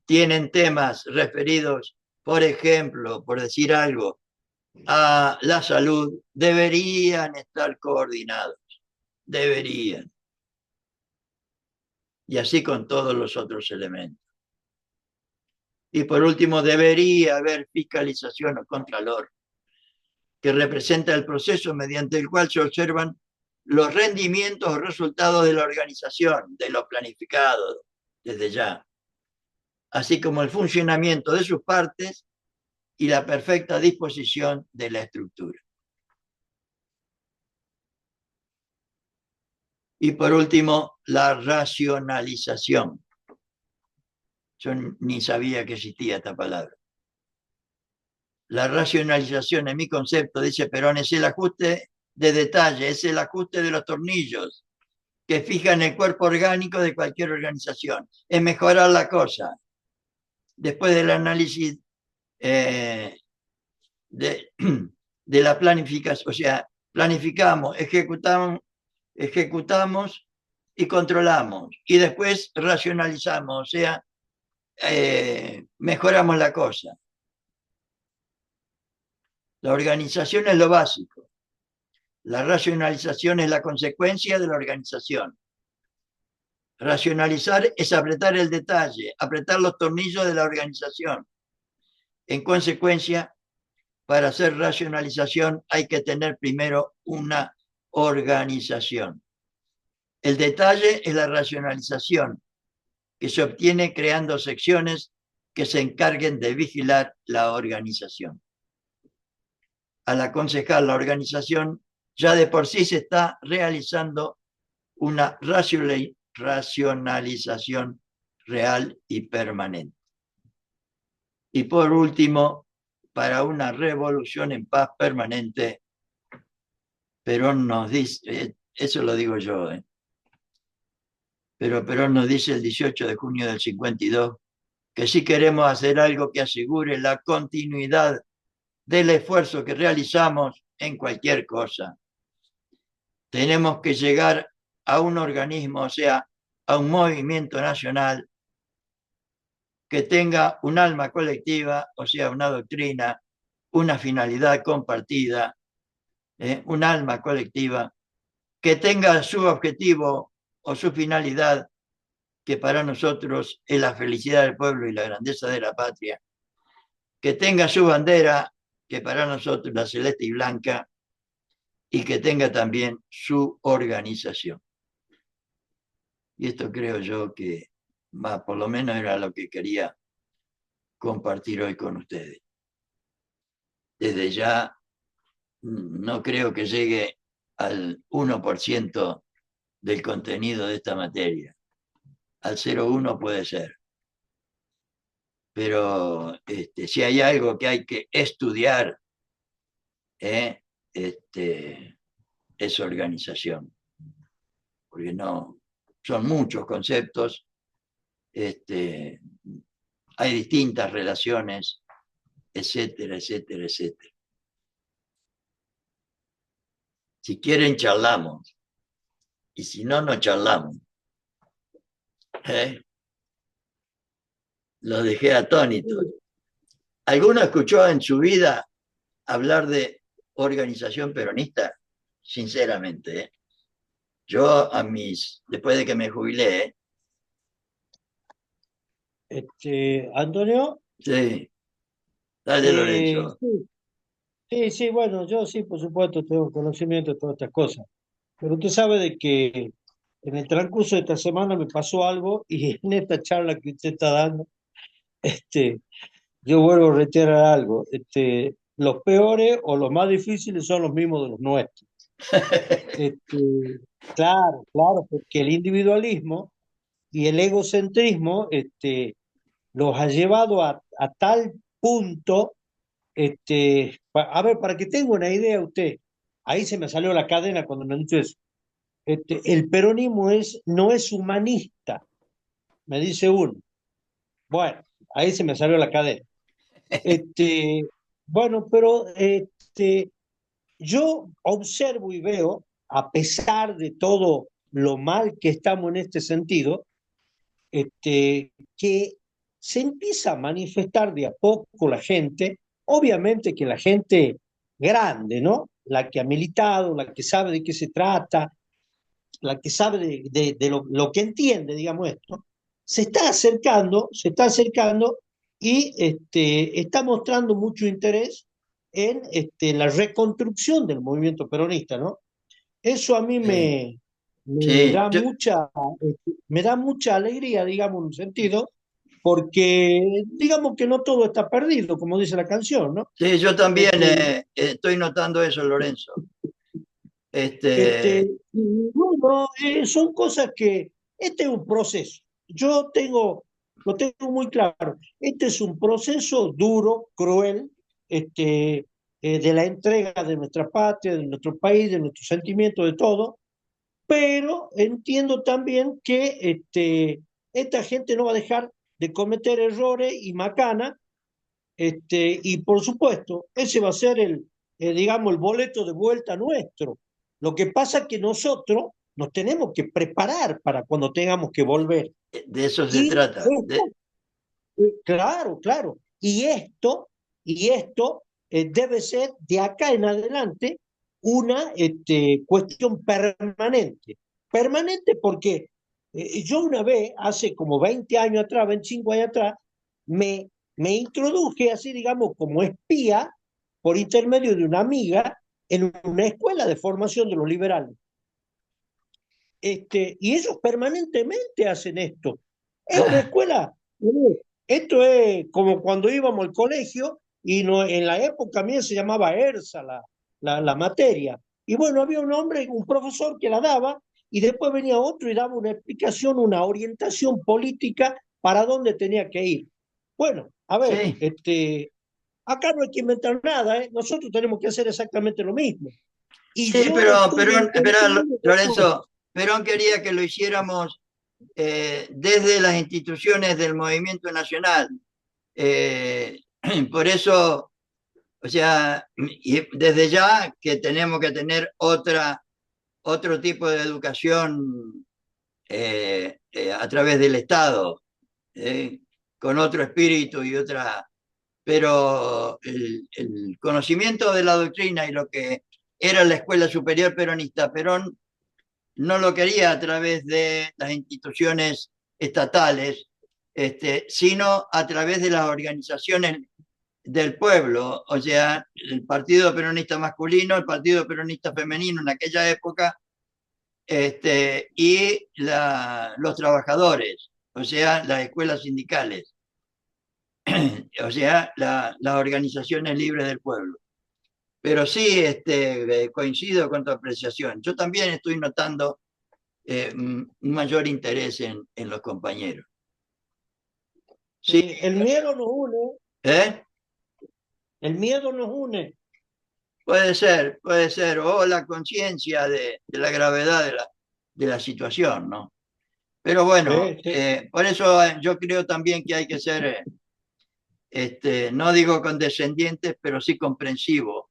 tienen temas referidos, por ejemplo, por decir algo, a la salud, deberían estar coordinados, deberían. Y así con todos los otros elementos. Y por último, debería haber fiscalización o contralor, que representa el proceso mediante el cual se observan los rendimientos o resultados de la organización, de lo planificado desde ya, así como el funcionamiento de sus partes y la perfecta disposición de la estructura. Y por último, la racionalización. Yo ni sabía que existía esta palabra. La racionalización, en mi concepto, dice Perón, es el ajuste de detalle, es el ajuste de los tornillos que fijan el cuerpo orgánico de cualquier organización. Es mejorar la cosa. Después del análisis eh, de, de la planificación, o sea, planificamos, ejecutamos y controlamos. Y después racionalizamos, o sea, mejoramos la cosa. La organización es lo básico. La racionalización es la consecuencia de la organización. Racionalizar es apretar el detalle, apretar los tornillos de la organización. En consecuencia, para hacer racionalización hay que tener primero una organización. El detalle es la racionalización, que se obtiene creando secciones que se encarguen de vigilar la organización. Al aconsejar la organización, ya de por sí se está realizando una racionalización real y permanente. Y por último, para una revolución en paz permanente, Perón nos dice, eso lo digo yo, pero Perón nos dice el 18 de junio del 52 que si queremos hacer algo que asegure la continuidad del esfuerzo que realizamos en cualquier cosa, tenemos que llegar a un organismo, o sea, a un movimiento nacional que tenga un alma colectiva, o sea, una doctrina, una finalidad compartida, un alma colectiva, que tenga su objetivo o su finalidad, que para nosotros es la felicidad del pueblo y la grandeza de la patria, que tenga su bandera, que para nosotros la celeste y blanca, y que tenga también su organización. Y esto creo yo que por lo menos era lo que quería compartir hoy con ustedes. Desde ya no creo que llegue al 1% del contenido de esta materia. Al 0,1 puede ser. Pero si hay algo que hay que estudiar, es organización. Porque no, son muchos conceptos, hay distintas relaciones, etcétera, etcétera, etcétera. Si quieren, charlamos. Y si no, no charlamos. Lo dejé atónito. ¿Alguno escuchó en su vida hablar de organización peronista? Sinceramente, yo después de que me jubilé, Antonio, sí, dale Lorenzo. sí, sí, sí, bueno, yo sí, por supuesto, tengo conocimiento de todas estas cosas, pero usted sabe de que en el transcurso de esta semana me pasó algo y en esta charla que usted está dando, este, yo vuelvo a reiterar algo, los peores o los más difíciles son los mismos de los nuestros. Este, claro, claro, porque el individualismo y el egocentrismo, los ha llevado a tal punto, a ver, para que tenga una idea usted, ahí se me salió la cadena cuando me han dicho eso. El peronismo no es humanista, me dice uno. Bueno, ahí se me salió la cadena. Bueno, pero yo observo y veo, a pesar de todo lo mal que estamos en este sentido, que se empieza a manifestar de a poco la gente, obviamente que la gente grande, ¿no? La que ha militado, la que sabe de qué se trata, la que sabe de lo que entiende, digamos esto, se está acercando y está mostrando mucho interés en la reconstrucción del movimiento peronista, ¿no? Eso a mí Sí, me sí, da me da mucha alegría, digamos, en un sentido, porque digamos que no todo está perdido, como dice la canción, ¿no? sí, yo también Este, estoy notando eso, Lorenzo. y bueno, son cosas que, este es un proceso. Lo tengo muy claro. Este es un proceso duro, cruel, de la entrega de nuestra patria, de nuestro país, de nuestro sentimiento, de todo, pero entiendo también que esta gente no va a dejar de cometer errores y macanas, y por supuesto, ese va a ser digamos, el boleto de vuelta nuestro. Lo que pasa es que nosotros nos tenemos que preparar para cuando tengamos que volver. De eso se Y trata. esto, claro, claro, y esto debe ser de acá en adelante una cuestión permanente. Permanente porque yo una vez, hace como 20 años atrás, 25 años atrás, me introduje así, digamos, como espía por intermedio de una amiga en una escuela de formación de los liberales. Y ellos permanentemente hacen esto. Es una Ah, escuela, esto es como cuando íbamos al colegio y no, en la época mía se llamaba ERSA la materia. Y bueno, había un hombre, un profesor que la daba y después venía otro y daba una explicación, una orientación política para dónde tenía que ir. Bueno, a ver, sí, acá no hay que inventar nada, ¿eh? Nosotros tenemos que hacer exactamente lo mismo. Y sí, yo estoy pero entendiendo de todo. Lorenzo, Perón quería que lo hiciéramos desde las instituciones del movimiento nacional. Eh, por eso, o sea, y desde ya que tenemos que tener otro tipo de educación a través del Estado, con otro espíritu y otra, pero el conocimiento de la doctrina y lo que era la Escuela Superior Peronista, Perón no lo quería a través de las instituciones estatales, sino a través de las organizaciones del pueblo, o sea, el Partido Peronista masculino, el Partido Peronista femenino en aquella época, y los trabajadores, o sea, las escuelas sindicales, o sea, las organizaciones libres del pueblo. Pero sí, coincido con tu apreciación. Yo también estoy notando un mayor interés en los compañeros. Sí, El miedo nos une, ¿eh? el miedo nos une. Puede ser, o la conciencia de la gravedad de la situación, ¿no? Pero bueno, Sí, sí. por eso yo creo también que hay que ser, no digo condescendientes, pero sí comprensivos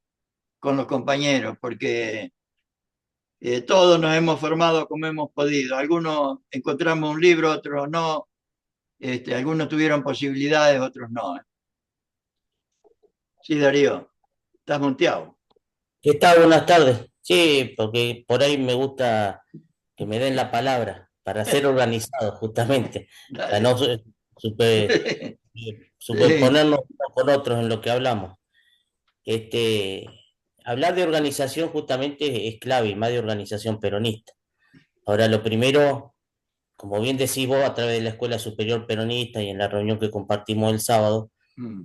con los compañeros, porque todos nos hemos formado como hemos podido. Algunos encontramos un libro, otros no. Algunos tuvieron posibilidades, otros no. Sí, Darío, estás monteado. ¿Qué tal? Buenas tardes. Sí, porque por ahí me gusta que me den la palabra para ser organizado, justamente, para Dale. no super- Sí, superponernos unos con otros en lo que hablamos. Este, hablar de organización justamente es clave, y más de organización peronista. Ahora, lo primero, como bien decís vos, a través de la Escuela Superior Peronista y en la reunión que compartimos el sábado, mm,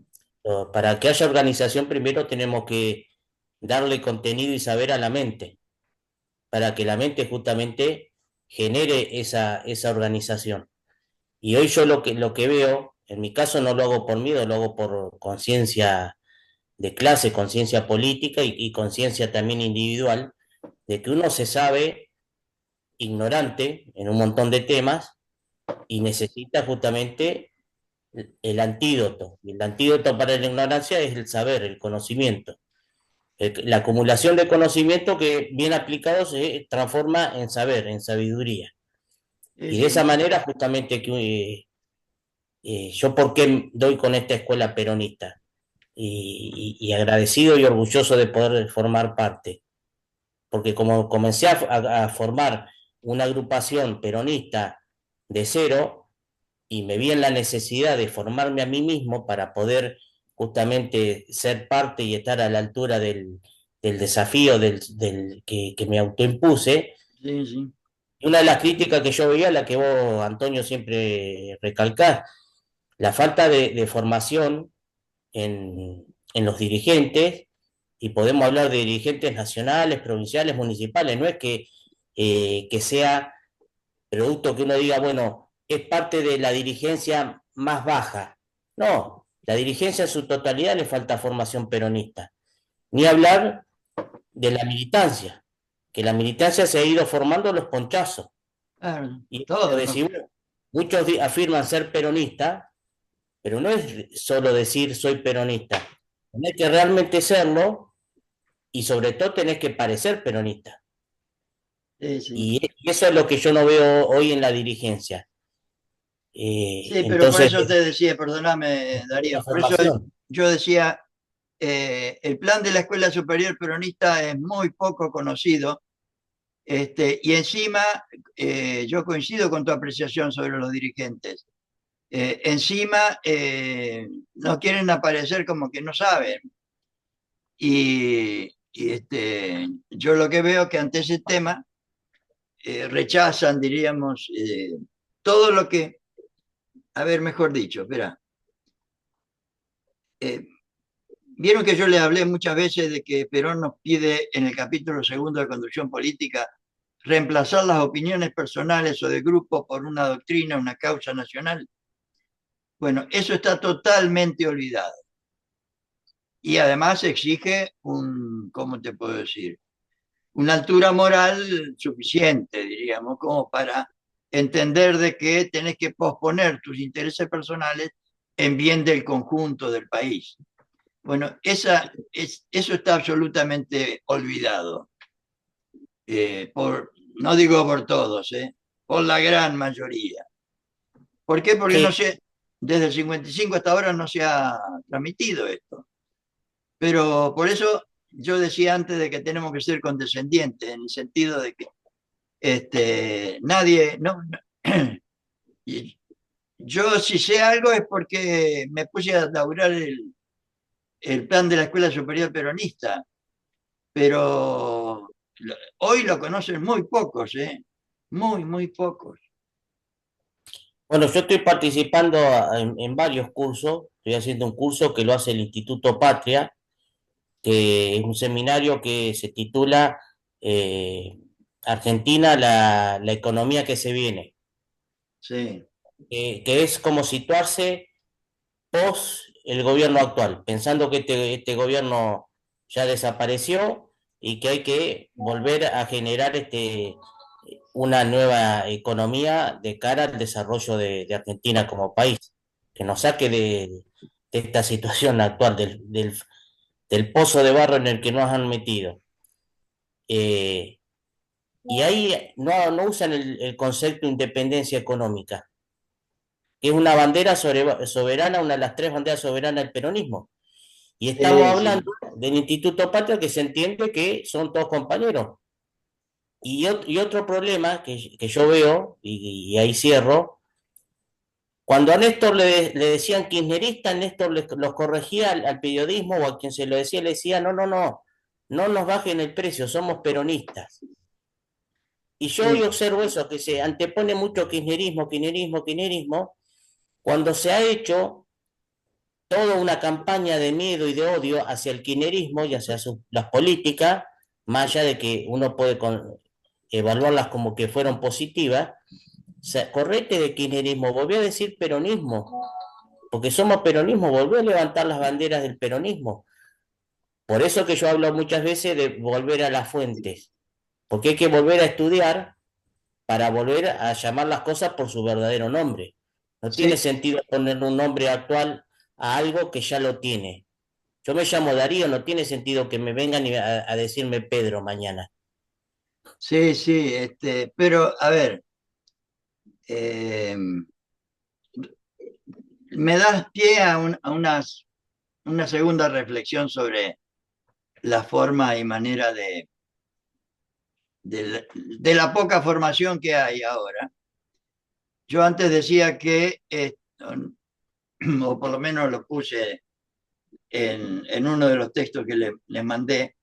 para que haya organización, primero tenemos que darle contenido y saber a la mente para que la mente justamente genere esa organización. Y hoy yo lo que veo, en mi caso no lo hago por miedo, lo hago por conciencia de clase, conciencia política y conciencia también individual, de que uno se sabe ignorante en un montón de temas y necesita justamente el antídoto. Y el antídoto para la ignorancia es el saber, el conocimiento. La acumulación de conocimiento que bien aplicado se transforma en saber, en sabiduría. sí, Y de esa sí. manera justamente que yo por qué doy con esta escuela peronista y agradecido y orgulloso de poder formar parte, porque como comencé a formar una agrupación peronista de cero y me vi en la necesidad de formarme a mí mismo para poder justamente ser parte y estar a la altura del desafío que me autoimpuse. Sí, sí. Y una de las críticas que yo veía, la que vos, Antonio, siempre recalcás, la falta de formación en los dirigentes, y podemos hablar de dirigentes nacionales, provinciales, municipales, no es que sea producto que uno diga, bueno, es parte de la dirigencia más baja. No, La dirigencia en su totalidad le falta formación peronista. Ni hablar de la militancia, que la militancia se ha ido formando los ponchazos. Claro, Y lo todo, ¿no? decimos, muchos afirman ser peronistas, pero no es solo decir soy peronista. Tenés que realmente serlo y sobre todo tenés que parecer peronista. Sí, sí. Y eso es lo que yo no veo hoy en la dirigencia. Sí, pero por Entonces, eso te decía, perdóname, Darío, la por eso formación. yo decía, el plan de la Escuela Superior Peronista es muy poco conocido, y encima yo coincido con tu apreciación sobre los dirigentes. Encima no quieren aparecer como que no saben. Yo lo que veo que ante ese tema rechazan, diríamos, todo lo que, a ver, mejor dicho, espera. Eh, Vieron que yo le hablé muchas veces de que Perón nos pide en el capítulo segundo de Conducción Política reemplazar las opiniones personales o de grupo por una doctrina, una causa nacional. Bueno, eso está totalmente olvidado. Y además exige ¿cómo te puedo decir? Una altura moral suficiente, diríamos, como para entender de que tenés que posponer tus intereses personales en bien del conjunto del país. Bueno, eso está absolutamente olvidado, no digo por todos, por la gran mayoría. ¿Por qué? Porque no Sí, sé, desde el 55 hasta ahora no se ha transmitido esto. Pero por eso yo decía antes de que tenemos que ser condescendientes, en el sentido de que nadie, yo si sé algo es porque me puse a laburar el plan de la Escuela Superior Peronista, pero hoy lo conocen muy pocos, muy, muy pocos. bueno, yo estoy participando en varios cursos. Estoy haciendo un curso que lo hace el Instituto Patria, que es un seminario que se titula Argentina, la economía que se viene, Sí, que es como situarse pos el gobierno actual, pensando que este gobierno ya desapareció y que hay que volver a generar una nueva economía de cara al desarrollo de Argentina como país, que nos saque de esta situación actual, del pozo de barro en el que nos han metido. Eh, y ahí no usan el concepto de independencia económica, que es una bandera soberana, una de las tres banderas soberanas del peronismo. Y estamos sí, hablando sí, del Instituto Patria, que se entiende que son todos compañeros. Y otro problema que yo veo, y ahí cierro, cuando a Néstor le decían kirchnerista, Néstor los corregía al periodismo o a quien se lo decía, le decía, no, no, no, no nos bajen el precio, somos peronistas. Y yo hoy sí, observo eso, que se antepone mucho kirchnerismo, kirchnerismo, kirchnerismo, cuando se ha hecho toda una campaña de miedo y de odio hacia el kirchnerismo y hacia las políticas, más allá de que uno puede evaluarlas como que fueron positivas, o sea, correte de kirchnerismo, volví a decir peronismo, porque somos peronismo, volví a levantar las banderas del peronismo. Por eso que yo hablo muchas veces de volver a las fuentes, porque hay que volver a estudiar para volver a llamar las cosas por su verdadero nombre. No tiene sí, sentido ponerle un nombre actual a algo que ya lo tiene. Yo me llamo Darío, no tiene sentido que me vengan a decirme Pedro mañana. sí, sí, pero a ver, eh, me das pie una segunda reflexión sobre la forma y manera de la poca formación que hay ahora. Yo antes decía que, o por lo menos lo puse en uno de los textos que les mandé,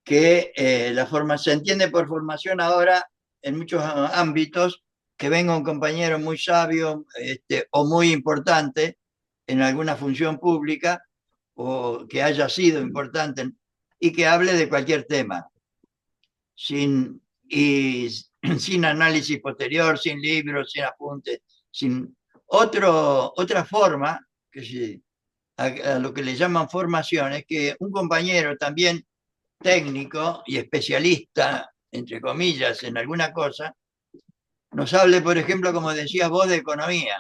que se entiende por formación ahora en muchos ámbitos que venga un compañero muy sabio o muy importante en alguna función pública o que haya sido importante y que hable de cualquier tema, y sin análisis posterior, sin libros, sin apuntes, sin otra forma, que a lo que le llaman formación es que un compañero también técnico y especialista, entre comillas, en alguna cosa, nos hable, por ejemplo, como decías vos, de economía.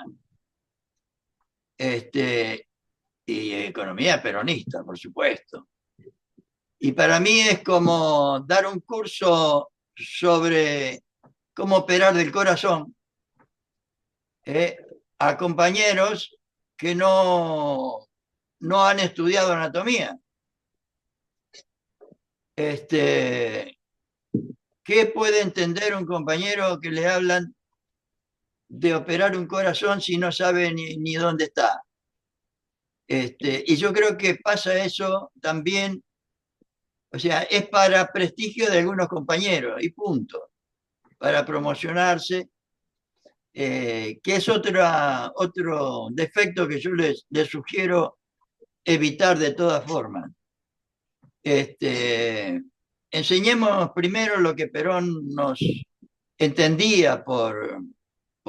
Y economía peronista, por supuesto. Y para mí es como dar un curso sobre cómo operar del corazón eh, a compañeros que no han estudiado anatomía. ¿Qué puede entender un compañero que le hablan de operar un corazón si no sabe ni dónde está? Y yo creo que pasa eso también, o sea, es para prestigio de algunos compañeros y punto, para promocionarse, que es otro defecto que yo les sugiero evitar de todas formas. Enseñemos primero lo que Perón nos entendía por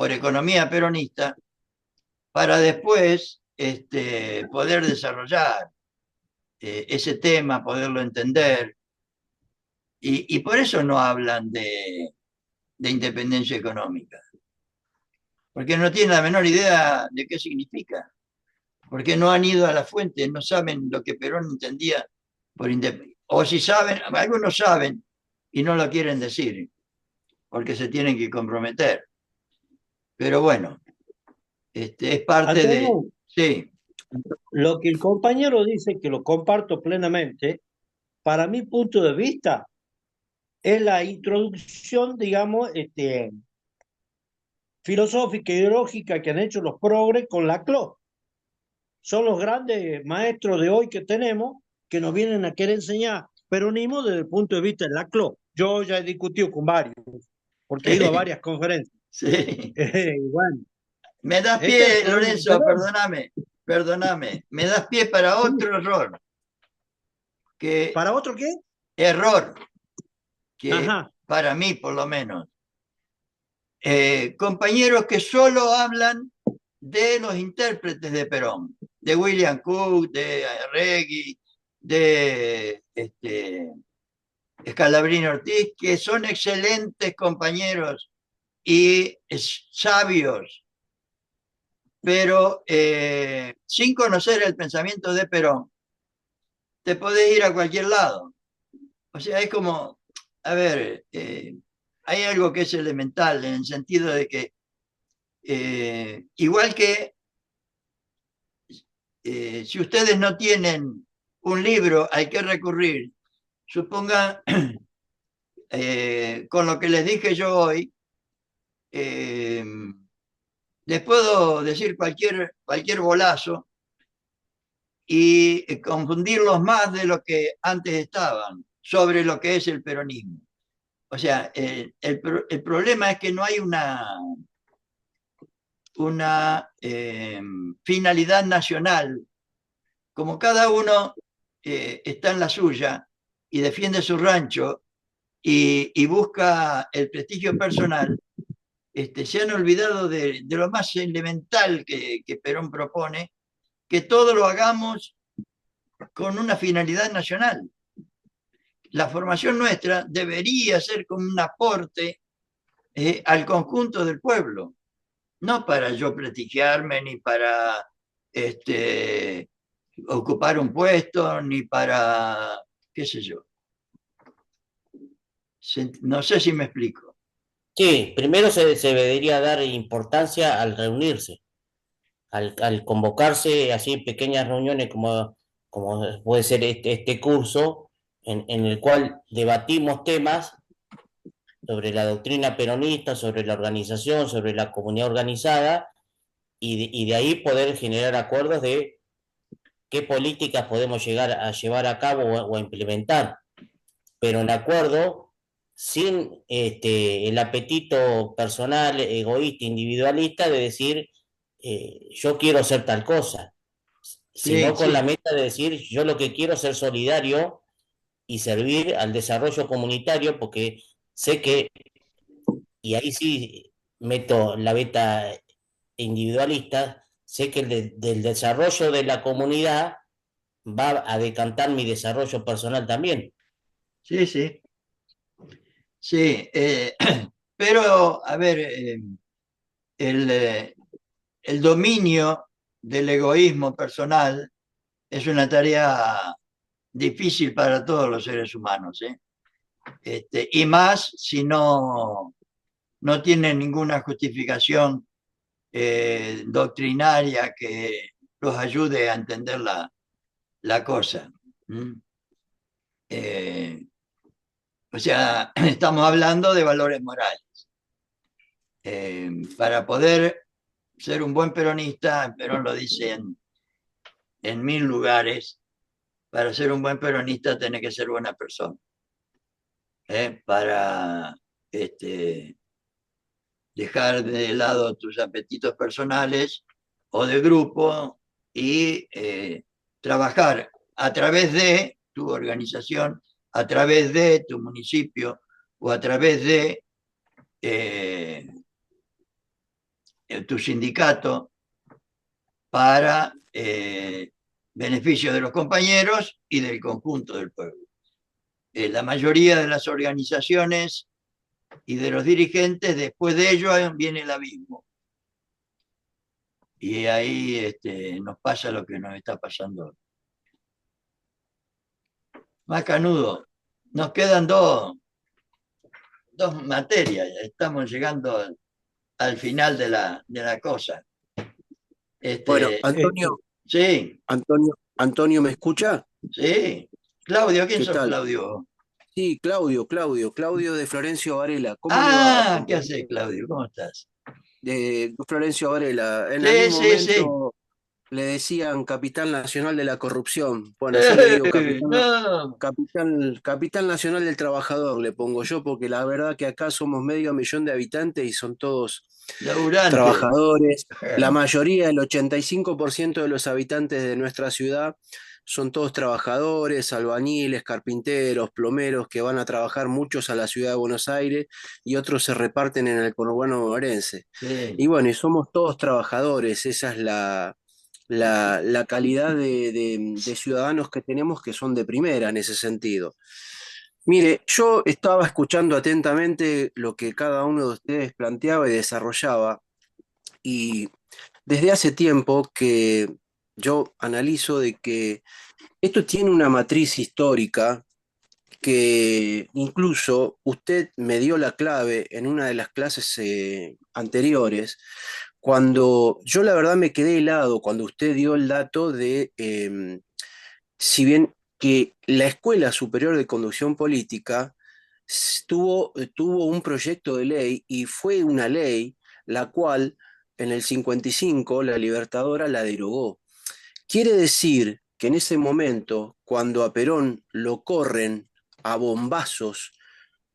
economía peronista, para después poder desarrollar ese tema, poderlo entender. Y por eso no hablan de independencia económica, porque no tienen la menor idea de qué significa, porque no han ido a la fuente, no saben lo que Perón entendía por independencia. O si saben, algunos saben y no lo quieren decir, porque se tienen que comprometer. Pero bueno, es parte de... Antonio, Sí, lo que el compañero dice, que lo comparto plenamente, para mi punto de vista, es la introducción, digamos, filosófica y ideológica que han hecho los progres con la CLO. Son los grandes maestros de hoy que tenemos que nos vienen a querer enseñar peronismo desde el punto de vista de la CLO. Yo ya he discutido con varios, porque he ido a sí, varias conferencias. sí. Y bueno, Me das este es el pie, problema. Lorenzo, perdóname. Me das pie para otro error, que ¿Para otro qué? error, que Ajá. para mí por lo menos, compañeros que solo hablan de los intérpretes de Perón, de William Cook, de Arregui, de Scalabrini Ortiz, que son excelentes compañeros y sabios, pero sin conocer el pensamiento de Perón, te podés ir a cualquier lado. O sea, es como, a ver, hay algo que es elemental en el sentido de que, igual que si ustedes no tienen un libro al que recurrir, suponga, con lo que les dije yo hoy, eh, les puedo decir cualquier bolazo y confundirlos más de lo que antes estaban sobre lo que es el peronismo. O sea, el problema es que no hay una finalidad nacional. Como cada uno está en la suya y defiende su rancho y busca el prestigio personal, se han olvidado de lo más elemental que Perón propone, que todo lo hagamos con una finalidad nacional. La formación nuestra debería ser como un aporte al conjunto del pueblo, no para yo prestigiarme, ni para ocupar un puesto, ni para, qué sé yo. No sé si me explico. Sí, primero se debería dar importancia al reunirse, al convocarse así en pequeñas reuniones como puede ser este curso, en el cual debatimos temas sobre la doctrina peronista, sobre la organización, sobre la comunidad organizada, y de ahí poder generar acuerdos de qué políticas podemos llegar a llevar a cabo o a implementar, pero en acuerdo sin el apetito personal, egoísta, individualista de decir yo quiero hacer tal cosa, Sí, sino con la sí, meta de decir yo lo que quiero es ser solidario y servir al desarrollo comunitario, porque sé que, y ahí sí meto la beta individualista, sé que del desarrollo de la comunidad va a decantar mi desarrollo personal también. Sí, sí, sí. Pero, a ver, el, eh, el dominio del egoísmo personal es una tarea difícil para todos los seres humanos, ¿eh? Y más si no tiene ninguna justificación doctrinaria que los ayude a entender la cosa. ¿Mm? O sea, estamos hablando de valores morales. Para poder ser un buen peronista, Perón lo dice en 1000 lugares, para ser un buen peronista tenés que ser buena persona. Para dejar de lado tus apetitos personales o de grupo y trabajar a través de tu organización, a través de tu municipio o a través de tu sindicato para beneficio de los compañeros y del conjunto del pueblo. La mayoría de las organizaciones y de los dirigentes, después de ello viene el abismo. Y ahí nos pasa lo que nos está pasando. Más canudo, nos quedan dos materias, estamos llegando al final de la cosa. Bueno, Este, Sí, Antonio, ¿me escucha? sí. Claudio, ¿quién ¿Qué sos, tal? Claudio? Sí, Claudio de Florencio Varela. ¿Cómo le va, Ah, ¿qué haces, compañero? Claudio? ¿Cómo estás? De Florencio Varela. En Sí, algún sí, sí. momento le decían capitán nacional de la corrupción. Bueno, yo le digo No, capitán nacional del trabajador, le pongo yo, porque la verdad que acá somos medio millón de habitantes y son todos laburante. trabajadores. La mayoría, el 85% de los habitantes de nuestra ciudad son todos trabajadores, albañiles, carpinteros, plomeros que van a trabajar muchos a la ciudad de Buenos Aires y otros se reparten en el conurbano bonaerense. Y Sí. bueno, y somos todos trabajadores, esa es la calidad de ciudadanos que tenemos que son de primera en ese sentido. Mire, yo estaba escuchando atentamente lo que cada uno de ustedes planteaba y desarrollaba, y desde hace tiempo que yo analizo de que esto tiene una matriz histórica que incluso usted me dio la clave en una de las clases anteriores, cuando yo la verdad me quedé helado cuando usted dio el dato de, si bien que la Escuela Superior de Conducción Política tuvo un proyecto de ley y fue una ley la cual en el 55 la Libertadora la derogó. Quiere decir que en ese momento, cuando a Perón lo corren a bombazos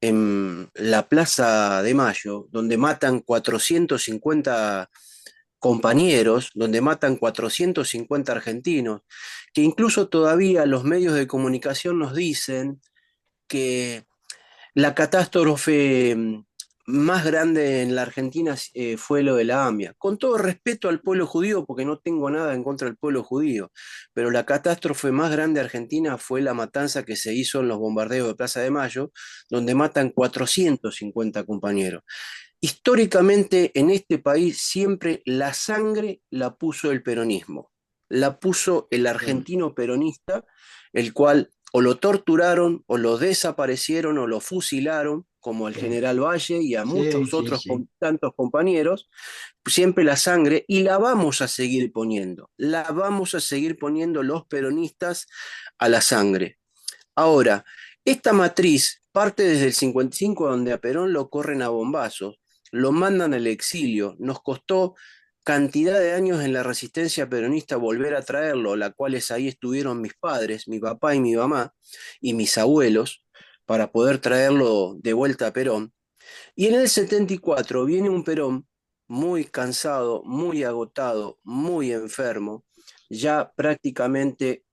en la Plaza de Mayo, donde matan 450 compañeros, donde matan 450 argentinos, que incluso todavía los medios de comunicación nos dicen que la catástrofe más grande en la Argentina fue lo de la AMIA. Con todo respeto al pueblo judío, porque no tengo nada en contra del pueblo judío, pero la catástrofe más grande de Argentina fue la matanza que se hizo en los bombardeos de Plaza de Mayo, donde matan 450 compañeros. Históricamente en este país siempre la sangre la puso el peronismo, la puso el argentino peronista, el cual o lo torturaron o lo desaparecieron o lo fusilaron, como al general Valle y a Sí, muchos sí, otros sí. tantos compañeros, siempre la sangre, y la vamos a seguir poniendo, la vamos a seguir poniendo los peronistas a la sangre. Ahora, esta matriz parte desde el 55, donde a Perón lo corren a bombazos, lo mandan al exilio, nos costó cantidad de años en la resistencia peronista volver a traerlo, la cuales ahí estuvieron mis padres, mi papá y mi mamá, y mis abuelos, para poder traerlo de vuelta a Perón. Y en el 74 viene un Perón muy cansado, muy agotado, muy enfermo, ya prácticamente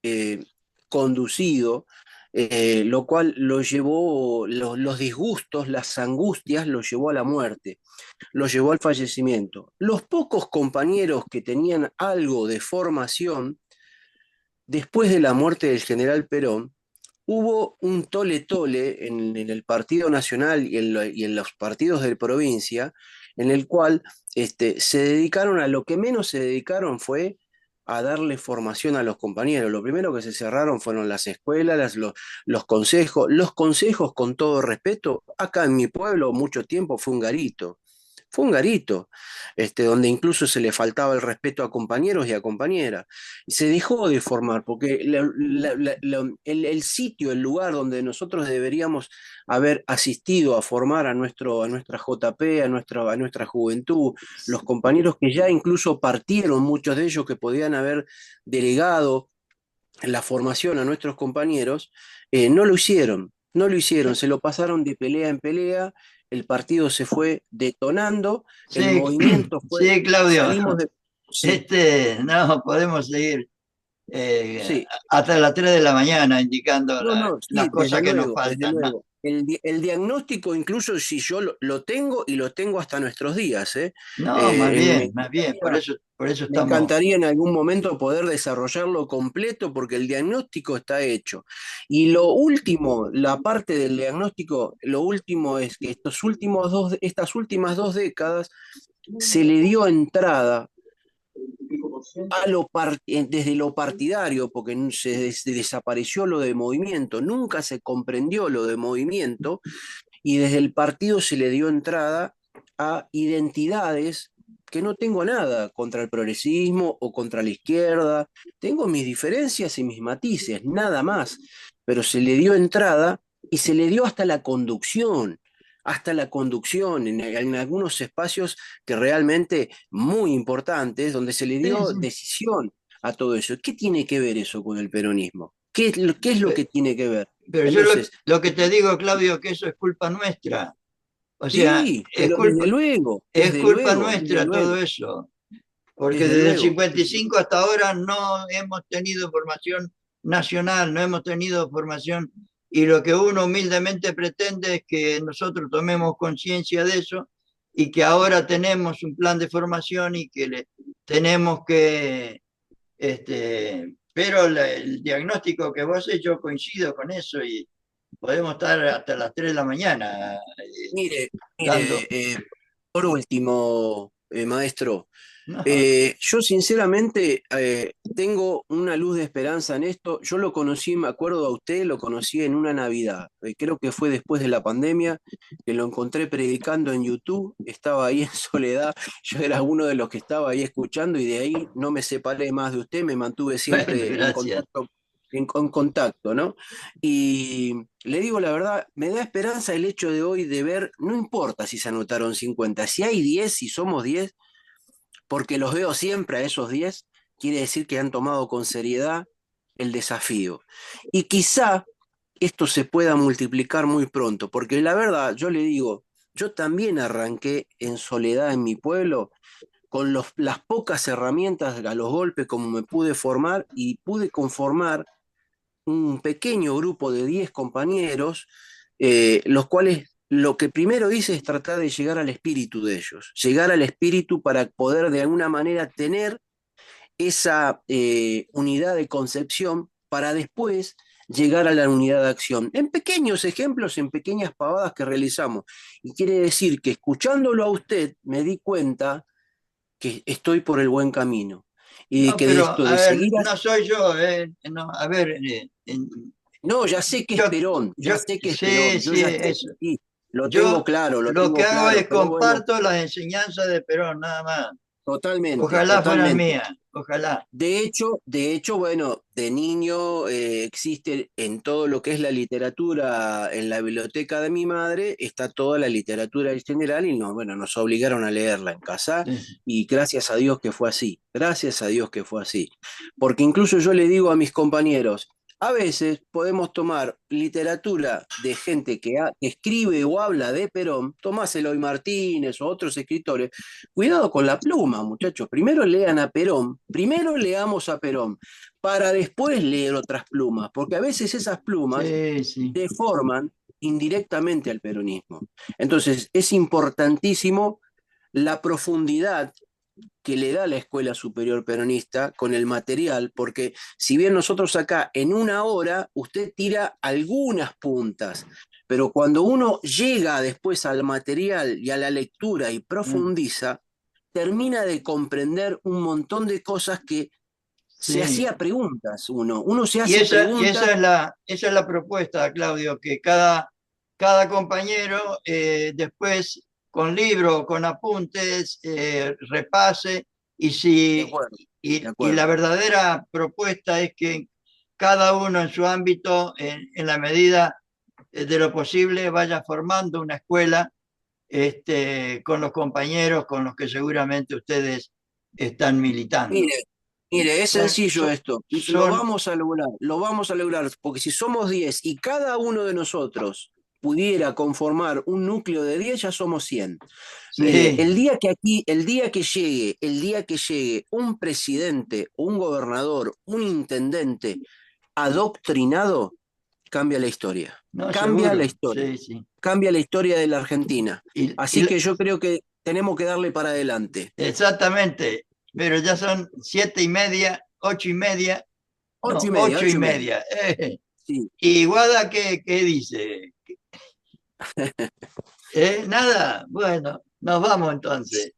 conducido lo cual lo llevó, los disgustos, las angustias, lo llevó a la muerte, lo llevó al fallecimiento. Los pocos compañeros que tenían algo de formación, después de la muerte del general Perón, hubo un tole-tole en el Partido Nacional y en los partidos de provincia, en el cual se dedicaron a lo que menos se dedicaron fue a darle formación a los compañeros. Lo primero que se cerraron fueron las escuelas, los consejos. Los consejos, con todo respeto, acá en mi pueblo mucho tiempo fue un garito. Fue un garito, donde incluso se le faltaba el respeto a compañeros y a compañeras. Y se dejó de formar, porque el sitio, el lugar donde nosotros deberíamos haber asistido a formar a nuestra JP, a nuestra juventud, los compañeros que ya incluso partieron, muchos de ellos que podían haber delegado la formación a nuestros compañeros, no lo hicieron, no lo hicieron, se lo pasaron de pelea en pelea, el partido se fue detonando, el Sí, movimiento fue, sí, Claudio. salimos de... Sí, No, podemos seguir sí. hasta las 3 de la mañana indicando No, no, las sí, cosas que nos desde faltan. luego. El diagnóstico, incluso si yo lo tengo y lo tengo hasta nuestros días, ¿eh? No, más bien, Encantaría, por eso me estamos. encantaría en algún momento poder desarrollarlo completo porque el diagnóstico está hecho. Y lo último, la parte del diagnóstico, lo último es que estas últimas 2 décadas se le dio entrada desde lo partidario, porque se desapareció lo de movimiento, nunca se comprendió lo de movimiento, y desde el partido se le dio entrada a identidades que no tengo nada contra el progresismo o contra la izquierda, tengo mis diferencias y mis matices, nada más, pero se le dio entrada y se le dio hasta la conducción en algunos espacios que realmente muy importantes, donde se le Sí, dio sí. decisión a todo eso. ¿Qué tiene que ver eso con el peronismo? ¿Qué es lo que Pe- tiene que ver? Pero yo Entonces, lo que te digo, Claudio, que eso es culpa nuestra. O sea, sí, pero desde luego, es desde culpa luego, desde nuestra todo luego, eso. Porque desde desde el luego. 55 hasta ahora no hemos tenido formación nacional, no hemos tenido formación, y lo que uno humildemente pretende es que nosotros tomemos conciencia de eso y que ahora tenemos un plan de formación y que tenemos que, pero el diagnóstico que vos haces, yo coincido con eso y podemos estar hasta las 3 de la mañana Mire, dando. por último, maestro, No, yo sinceramente tengo una luz de esperanza en esto. Yo lo conocí, me acuerdo a usted, lo conocí en una Navidad. Creo que fue después de la pandemia, que lo encontré predicando en YouTube. Estaba ahí en soledad. Yo era uno de los que estaba ahí escuchando y de ahí no me separé más de usted. Me mantuve bueno, siempre gracias. en contacto, ¿no? Y le digo la verdad, me da esperanza el hecho de hoy de ver, no importa si se anotaron 50, si hay 10, si somos 10 porque los veo siempre a esos 10, quiere decir que han tomado con seriedad el desafío. Y quizá esto se pueda multiplicar muy pronto, porque la verdad, yo le digo, yo también arranqué en soledad en mi pueblo, con las pocas herramientas a los golpes como me pude formar y pude conformar un pequeño grupo de 10 compañeros, los cuales lo que primero hice es tratar de llegar al espíritu de ellos, llegar al espíritu para poder de alguna manera tener esa unidad de concepción para después llegar a la unidad de acción, en pequeños ejemplos, en pequeñas pavadas que realizamos. Y quiere decir que escuchándolo a usted me di cuenta que estoy por el buen camino y No, que de pero esto a de ver, seguir... no soy yo, no, a ver, No, ya sé que es yo, Perón, ya sé que es sí, Perón, yo sí, ya sé eso. que sí, Yo lo lo que tengo hago claro, es pero bueno, comparto las enseñanzas de Perón, nada más. totalmente, Ojalá fueran totalmente. mías, ojalá. De hecho, bueno, de niño existe en todo lo que es la literatura, en la biblioteca de mi madre, está toda la literatura en general y no, bueno, nos obligaron a leerla en casa Sí. y gracias a Dios que fue así, gracias a Dios que fue así. Porque incluso yo le digo a mis compañeros, A veces podemos tomar literatura de gente que escribe o habla de Perón, Tomás Eloy Martínez o otros escritores. Cuidado con la pluma, muchachos. Primero lean a Perón, primero leamos a Perón, para después leer otras plumas, porque a veces esas plumas Sí, sí. deforman indirectamente al peronismo. Entonces, es importantísimo la profundidad que le da la Escuela Superior Peronista con el material, porque si bien nosotros acá en una hora usted tira algunas puntas, pero cuando uno llega después al material y a la lectura y profundiza, termina de comprender un montón de cosas que se Sí. hacía preguntas uno se Y hace esa preguntas. esa es la propuesta, Claudio, que cada compañero después con libro, con apuntes, repase y, De si, acuerdo, de y la acuerdo. verdadera propuesta es que cada uno en su ámbito, en la medida de lo posible, vaya formando una escuela con los compañeros con los que seguramente ustedes están militando. Mire, mire, es Son, sencillo son, esto, y son lo vamos a lograr, porque si somos 10 y cada uno de nosotros pudiera conformar un núcleo de 10, ya somos 100. Mire, sí. el día que llegue un presidente, un gobernador, un intendente adoctrinado, cambia la historia. No, Cambia la seguro, historia. sí, sí. Cambia la historia de la Argentina. Y Así que yo creo que tenemos que darle para adelante. exactamente, pero ya son 7:30, 8:30, Ocho no, y media, ocho y ocho y media. media. Sí. ¿Y Guada qué dice? Nada, bueno, nos vamos entonces.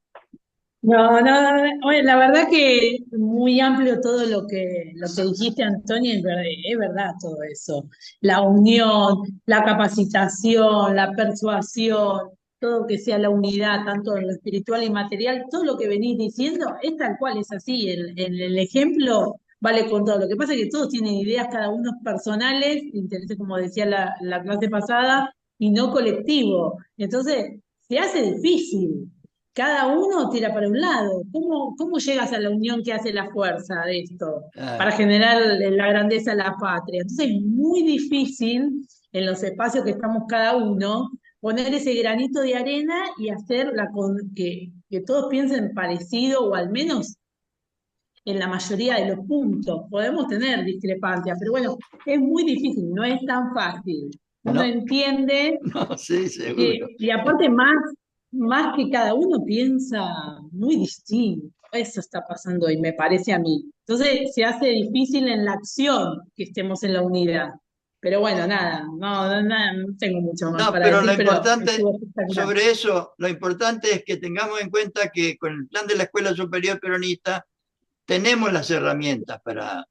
No, no, oye, la verdad que muy amplio todo lo que dijiste, Antonio, es verdad todo eso. La unión, la capacitación, la persuasión, todo que sea la unidad, tanto en lo espiritual y material, todo lo que venís diciendo es tal cual, es así. El ejemplo vale con todo. Lo que pasa es que todos tienen ideas, cada uno personales, intereses, como decía la clase pasada, y no colectivo. Entonces, se hace difícil. Cada uno tira para un lado. ¿Cómo llegas a la unión que hace la fuerza de esto para Ah, generar la grandeza de la patria? Entonces es muy difícil en los espacios que estamos cada uno poner ese granito de arena y hacer que todos piensen parecido o al menos en la mayoría de los puntos. Podemos tener discrepancias, pero bueno, es muy difícil, no es tan fácil. Uno no, entiende no, sí, seguro. y aparte más que cada uno piensa muy distinto. Eso está pasando hoy, me parece a mí. Entonces se hace difícil en la acción que estemos en la unidad. Pero bueno, nada, no tengo mucho más No, para pero decir, lo pero importante estuvo espectacular. sobre eso, lo importante es que tengamos en cuenta que con el plan de la Escuela Superior Peronista tenemos las herramientas para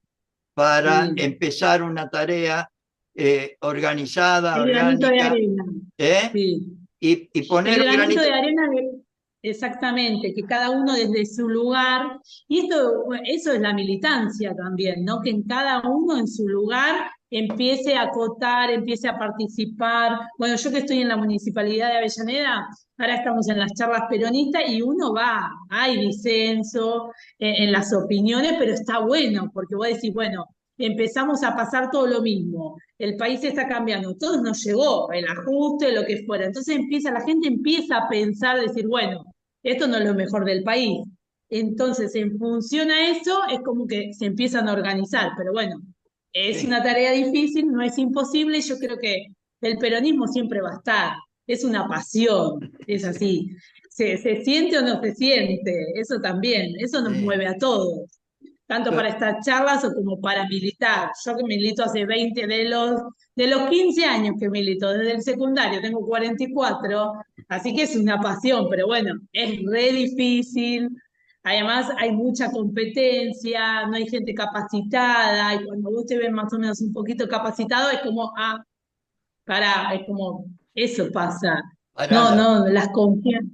Sí. empezar una tarea organizada, El granito de orgánica, arena. ¿eh? Sí. Y El poner un granito granito. de arena, exactamente, que cada uno desde su lugar, y esto, eso es la militancia también, ¿no? Que en cada uno en su lugar empiece a acotar, empiece a participar. Bueno, yo que estoy en la Municipalidad de Avellaneda, ahora estamos en las charlas peronistas y uno va, hay disenso en las opiniones, pero está bueno, porque vos decís, bueno, empezamos a pasar todo lo mismo, el país está cambiando, todos nos llegó el ajuste, lo que fuera. Entonces la gente empieza a pensar, decir, bueno, esto no es lo mejor del país. Entonces, en función a eso, es como que se empiezan a organizar. Pero bueno, es Sí, una tarea difícil, no es imposible. Yo creo que el peronismo siempre va a estar. Es una pasión, es sí, así. Se siente o no se siente, eso también, eso nos sí. mueve a todos tanto para estas charlas o como para militar. Yo que milito hace 20 de los 15 años que milito, desde el secundario, tengo 44, así que es una pasión, pero bueno, es re difícil. Además, hay mucha competencia, no hay gente capacitada, y cuando vos te ven más o menos un poquito capacitado, es como, pará, es como, eso pasa. No, Parada. no, las confianzas,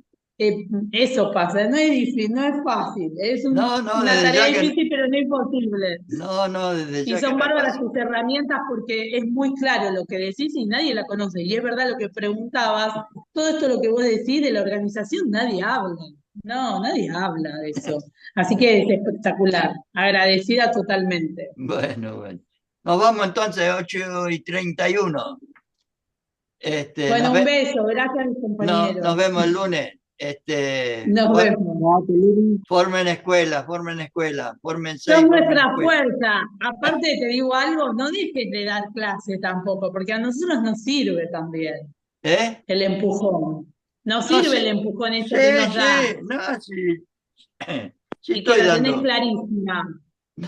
eso pasa, no es difícil, no es fácil, es No, no, una desde tarea ya que, difícil, pero no imposible. no, no, desde Y ya que son no es bárbaras fácil. tus herramientas porque es muy claro lo que decís y nadie la conoce. Y es verdad lo que preguntabas, todo esto lo que vos decís de la organización, nadie habla. No, nadie habla de eso. Así que es espectacular, agradecida totalmente. Bueno, bueno. Nos vamos entonces a 8:31. Bueno, Nos, un beso, gracias mis compañeros. nos vemos el lunes. Nos vemos. Formen escuela, formen 6, Son formen nuestra escuela. fuerza. Aparte te digo algo, no dejes de dar clase tampoco, porque a nosotros nos sirve también ¿Eh? el empujón. Nos No, sirve sí, el empujón sí, ese que nos da. no, sí, sí Y que estoy la tenés dando. clarísima.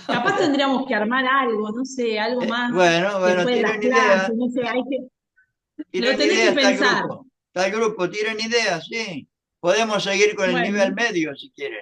Capaz tendríamos que armar algo, no sé, algo más Bueno, después de las tiren ideas, clases, no sé, lo tiren tenés que ideas, pensar. está el grupo, tiren ideas, sí. Podemos seguir con el Bueno. nivel medio si quieren.